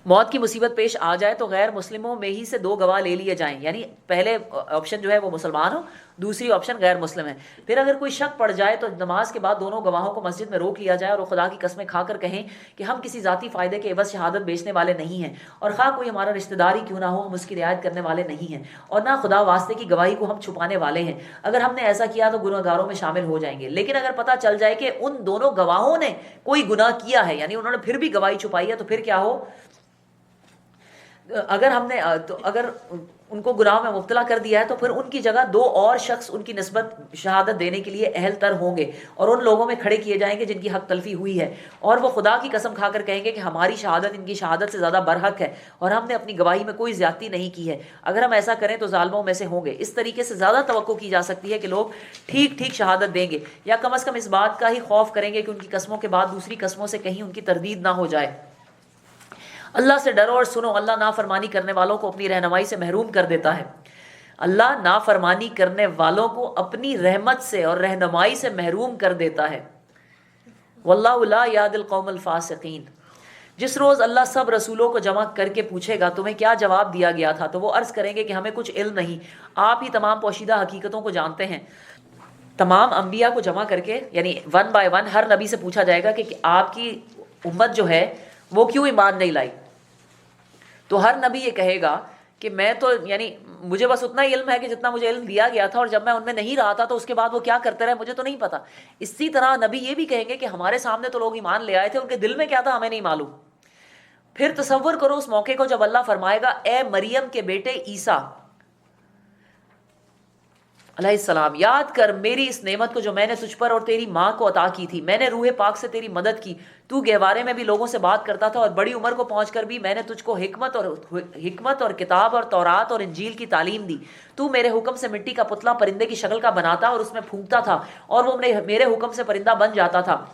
موت کی مصیبت پیش آ جائے تو غیر مسلموں میں ہی سے 2 گواہ لے لیے جائیں. یعنی پہلے آپشن جو ہے وہ مسلمان ہو, دوسری آپشن غیر مسلم ہے. پھر اگر کوئی شک پڑ جائے تو نماز کے بعد دونوں گواہوں کو مسجد میں روک لیا جائے اور وہ خدا کی قسمیں کھا کر کہیں کہ ہم کسی ذاتی فائدے کے عوض شہادت بیچنے والے نہیں ہیں, اور خواہ کوئی ہمارا رشتہ دار ہی کیوں نہ ہو ہم اس کی رعایت کرنے والے نہیں ہیں, اور نہ خدا واسطے کی گواہی کو ہم چھپانے والے ہیں. اگر ہم نے ایسا کیا تو گنہگاروں میں شامل ہو جائیں گے. لیکن اگر پتہ چل جائے کہ ان دونوں گواہوں نے کوئی گناہ کیا ہے, یعنی انہوں نے پھر بھی گواہی چھپائی ہے, تو پھر کیا ہو؟ اگر ان کو گناہ میں مبتلا کر دیا ہے، تو پھر ان کی جگہ 2 اور شخص ان کی نسبت شہادت دینے کے لیے اہل تر ہوں گے، اور ان لوگوں میں کھڑے کیے جائیں گے جن کی حق تلفی ہوئی ہے، اور وہ خدا کی قسم کھا کر کہیں گے کہ ہماری شہادت ان کی شہادت سے زیادہ برحق ہے، اور ہم نے اپنی گواہی میں کوئی زیادتی نہیں کی ہے، اگر ہم ایسا کریں تو ظالموں میں سے ہوں گے۔ اس طریقے سے زیادہ توقع کی جا سکتی ہے کہ لوگ ٹھیک ٹھیک شہادت دیں گے، یا کم از کم اس بات کا ہی خوف کریں گے کہ ان کی قسموں کے بعد دوسری قسموں سے کہیں ان کی تردید نہ ہو جائے۔ اللہ سے ڈرو اور سنو، اللہ نافرمانی کرنے والوں کو اپنی رہنمائی سے محروم کر دیتا ہے۔ اللہ نافرمانی کرنے والوں کو اپنی رحمت سے اور رہنمائی سے محروم کر دیتا ہے۔ واللہ لا یہدی القوم الفاسقین۔ جس روز اللہ سب رسولوں کو جمع کر کے پوچھے گا تمہیں کیا جواب دیا گیا تھا، تو وہ عرض کریں گے کہ ہمیں کچھ علم نہیں، آپ ہی تمام پوشیدہ حقیقتوں کو جانتے ہیں۔ تمام انبیاء کو جمع کر کے، یعنی 1 بائی 1 ہر نبی سے پوچھا جائے گا کہ آپ کی امت جو ہے وہ کیوں ایمان نہیں لائی، تو ہر نبی یہ کہے گا کہ میں تو یعنی مجھے بس اتنا ہی علم ہے کہ جتنا مجھے علم دیا گیا تھا، اور جب میں ان میں نہیں رہا تھا تو اس کے بعد وہ کیا کرتے رہے مجھے تو نہیں پتا۔ اسی طرح نبی یہ بھی کہیں گے کہ ہمارے سامنے تو لوگ ایمان لے آئے تھے، ان کے دل میں کیا تھا ہمیں نہیں معلوم۔ پھر تصور کرو اس موقع کو جب اللہ فرمائے گا اے مریم کے بیٹے عیسیٰ علیہ السلام، یاد کر میری اس نعمت کو جو میں نے تجھ پر اور تیری ماں کو عطا کی تھی، میں نے روح پاک سے تیری مدد کی، تو گہوارے میں بھی لوگوں سے بات کرتا تھا، اور بڑی عمر کو پہنچ کر بھی میں نے تجھ کو حکمت اور کتاب اور تورات اور انجیل کی تعلیم دی، تو میرے حکم سے مٹی کا پتلا پرندے کی شکل کا بناتا اور اس میں پھونکتا تھا، اور وہ میرے حکم سے پرندہ بن جاتا تھا،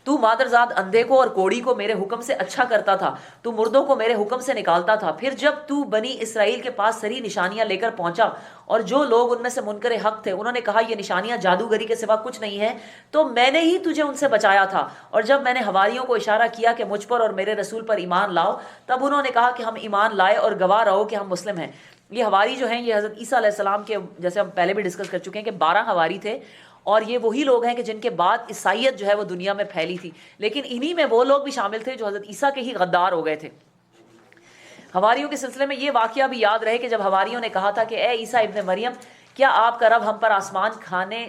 تو مادرزاد اندھے کو اور کوڑی کو میرے حکم سے اچھا کرتا تھا، تو مردوں کو میرے حکم سے نکالتا تھا۔ پھر جب تو بنی اسرائیل کے پاس سری نشانیاں لے کر پہنچا، اور جو لوگ ان میں سے منکر حق تھے انہوں نے کہا یہ نشانیاں جادوگری کے سوا کچھ نہیں ہیں، تو میں نے ہی تجھے ان سے بچایا تھا۔ اور جب میں نے حواریوں کو اشارہ کیا کہ مجھ پر اور میرے رسول پر ایمان لاؤ، تب انہوں نے کہا کہ ہم ایمان لائے اور گواہ رہو کہ ہم مسلم ہیں۔ یہ حواری جو ہیں یہ حضرت عیسیٰ علیہ السلام کے، جیسے ہم پہلے بھی ڈسکس کر چکے ہیں کہ 12 حواری تھے، اور یہ وہی لوگ ہیں کہ جن کے بعد عیسائیت جو ہے وہ دنیا میں پھیلی تھی، لیکن انہی میں وہ لوگ بھی شامل تھے جو حضرت عیسیٰ کے ہی غدار ہو گئے تھے۔ حواریوں کے سلسلے میں یہ واقعہ بھی یاد رہے کہ جب حواریوں نے کہا تھا کہ اے عیسیٰ ابن مریم، کیا آپ کا رب ہم پر آسمان سے کھانے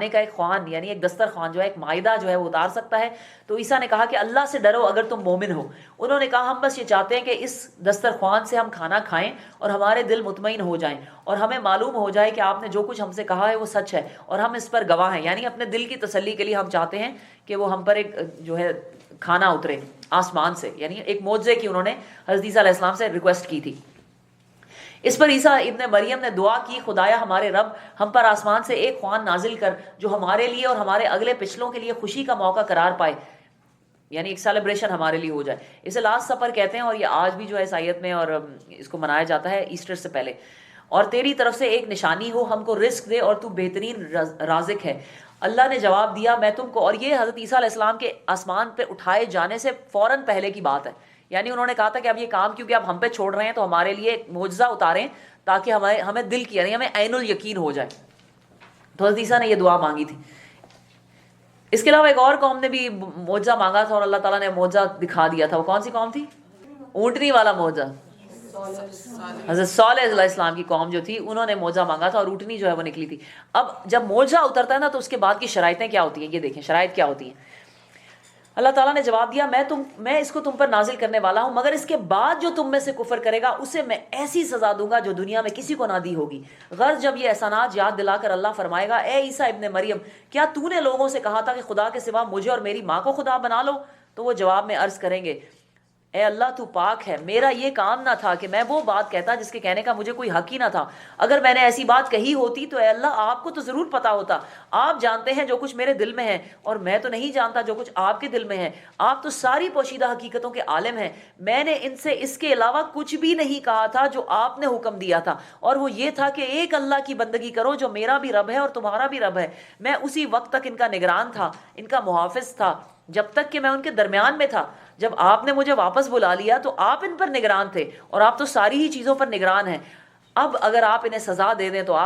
کا ایک خوان یعنی ایک دسترخوان جو ہے، ایک مائدہ جو ہے وہ اتار سکتا ہے؟ تو عیسیٰ نے کہا کہ اللہ سے ڈرو اگر تم مومن ہو۔ انہوں نے کہا ہم بس یہ چاہتے ہیں کہ اس دسترخوان سے ہم کھانا کھائیں اور ہمارے دل مطمئن ہو جائیں، اور ہمیں معلوم ہو جائے کہ آپ نے جو کچھ ہم سے کہا ہے وہ سچ ہے، اور ہم اس پر گواہ ہیں۔ یعنی اپنے دل کی تسلی کے لیے ہم چاہتے ہیں کہ وہ ہم پر ایک جو ہے کھانا اترے آسمان سے، یعنی ایک معجزے کی انہوں نے حضرت عیسیٰ علیہ السلام سے ریکویسٹ کی تھی۔ اس پر عیسیٰ ابن مریم نے دعا کی خدایا ہمارے رب ہم پر آسمان سے ایک خوان نازل کر جو ہمارے لیے اور ہمارے اگلے پچھلوں کے لیے خوشی کا موقع قرار پائے، یعنی ایک سیلیبریشن ہمارے لیے ہو جائے۔ اسے لاسٹ سپر کہتے ہیں، اور یہ آج بھی جو ہے عیسائیت میں اور اس کو منایا جاتا ہے ایسٹر سے پہلے۔ اور تیری طرف سے ایک نشانی ہو، ہم کو رزق دے اور تو بہترین رازق ہے۔ اللہ نے جواب دیا میں تم کو، اور یہ حضرت عیسیٰ علیہ السلام کے آسمان پہ اٹھائے جانے سے فوراً پہلے کی بات ہے، یعنی انہوں نے کہا تھا کہ اب یہ کام کیونکہ اب ہم پہ چھوڑ رہے ہیں تو ہمارے لیے ایک معجزہ اتاریں تاکہ ہمیں دل کی یعنی ہمیں عین الیقین ہو جائے۔ تو حضرت عیسیٰ نے یہ دعا مانگی تھی۔ اس کے علاوہ ایک اور قوم نے بھی معجزہ مانگا تھا اور اللہ تعالیٰ نے معجزہ دکھا دیا تھا۔ وہ کون سی قوم تھی؟ اونٹنی والا معجزہ۔ حضرت صالح علیہ السلام کی قوم جو تھی انہوں نے معجزہ مانگا تھا اور اونٹنی جو ہے وہ نکلی تھی۔ اب جب معجزہ اترتا ہے نا تو اس کے بعد کی شرائطیں کیا ہوتی ہیں، یہ دیکھیں شرائط کیا ہوتی ہیں۔ اللہ تعالیٰ نے جواب دیا میں اس کو تم پر نازل کرنے والا ہوں، مگر اس کے بعد جو تم میں سے کفر کرے گا اسے میں ایسی سزا دوں گا جو دنیا میں کسی کو نہ دی ہوگی۔ غرض جب یہ احسانات یاد دلا کر اللہ فرمائے گا اے عیسیٰ ابن مریم، کیا تو نے لوگوں سے کہا تھا کہ خدا کے سوا مجھے اور میری ماں کو خدا بنا لو؟ تو وہ جواب میں عرض کریں گے اے اللہ تو پاک ہے، میرا یہ کام نہ تھا کہ میں وہ بات کہتا جس کے کہنے کا مجھے کوئی حق ہی نہ تھا۔ اگر میں نے ایسی بات کہی ہوتی تو اے اللہ آپ کو تو ضرور پتا ہوتا، آپ جانتے ہیں جو کچھ میرے دل میں ہے اور میں تو نہیں جانتا جو کچھ آپ کے دل میں ہے، آپ تو ساری پوشیدہ حقیقتوں کے عالم ہیں۔ میں نے ان سے اس کے علاوہ کچھ بھی نہیں کہا تھا جو آپ نے حکم دیا تھا، اور وہ یہ تھا کہ ایک اللہ کی بندگی کرو جو میرا بھی رب ہے اور تمہارا بھی رب ہے۔ میں اسی وقت تک ان کا نگران تھا، ان کا محافظ تھا، جب تک کہ میں ان کے درمیان میں تھا۔ جب آپ نے مجھے واپس بلا لیا تو آپ ان پر نگران تھے، اور آپ تو ساری ہی چیزوں پر نگران ہیں۔ اب اگر آپ انہیں سزا دے دیں تو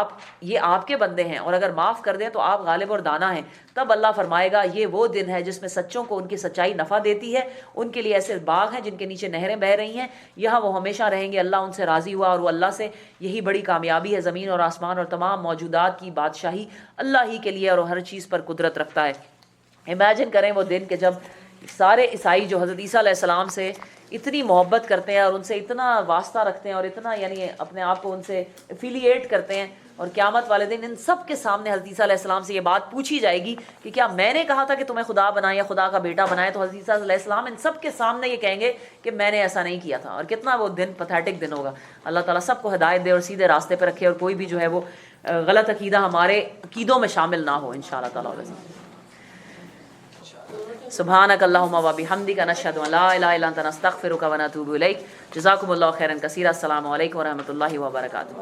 یہ آپ کے بندے ہیں، اور اگر معاف کر دیں تو آپ غالب اور دانا ہیں۔ تب اللہ فرمائے گا یہ وہ دن ہے جس میں سچوں کو ان کی سچائی نفع دیتی ہے، ان کے لیے ایسے باغ ہیں جن کے نیچے نہریں بہہ رہی ہیں، یہاں وہ ہمیشہ رہیں گے۔ اللہ ان سے راضی ہوا اور وہ اللہ سے، یہی بڑی کامیابی ہے۔ زمین اور آسمان اور تمام موجودات کی بادشاہی اللہ ہی کے لیے اور ہر چیز پر قدرت رکھتا ہے۔ امیجن کریں وہ دن کہ جب سارے عیسائی جو حضرت عیسیٰ علیہ السلام سے اتنی محبت کرتے ہیں اور ان سے اتنا واسطہ رکھتے ہیں اور اتنا یعنی اپنے آپ کو ان سے افیلیٹ کرتے ہیں، اور قیامت والے دن ان سب کے سامنے حضرت عیسیٰ علیہ السلام سے یہ بات پوچھی جائے گی کہ کیا میں نے کہا تھا کہ تمہیں خدا بنائے یا خدا کا بیٹا بنائے؟ تو حضرت عیسیٰ علیہ السلام ان سب کے سامنے یہ کہیں گے کہ میں نے ایسا نہیں کیا تھا. اور کتنا وہ دن پیتھیٹک دن ہوگا. اللہ تعالیٰ سب کو ہدایت دے اور سیدھے راستے پہ رکھے، اور کوئی بھی جو ہے وہ غلط عقیدہ ہمارے عقیدوں میں شامل نہ ہو انشاءاللہ تعالیٰ. سبحانک اللہم و بحمدک نشہد ان لا الہ الا انت نستغفرک و نتوب الیک. جزاکم اللہ خیرا کثیرا. السلام علیکم و رحمۃ اللہ وبرکاتہ.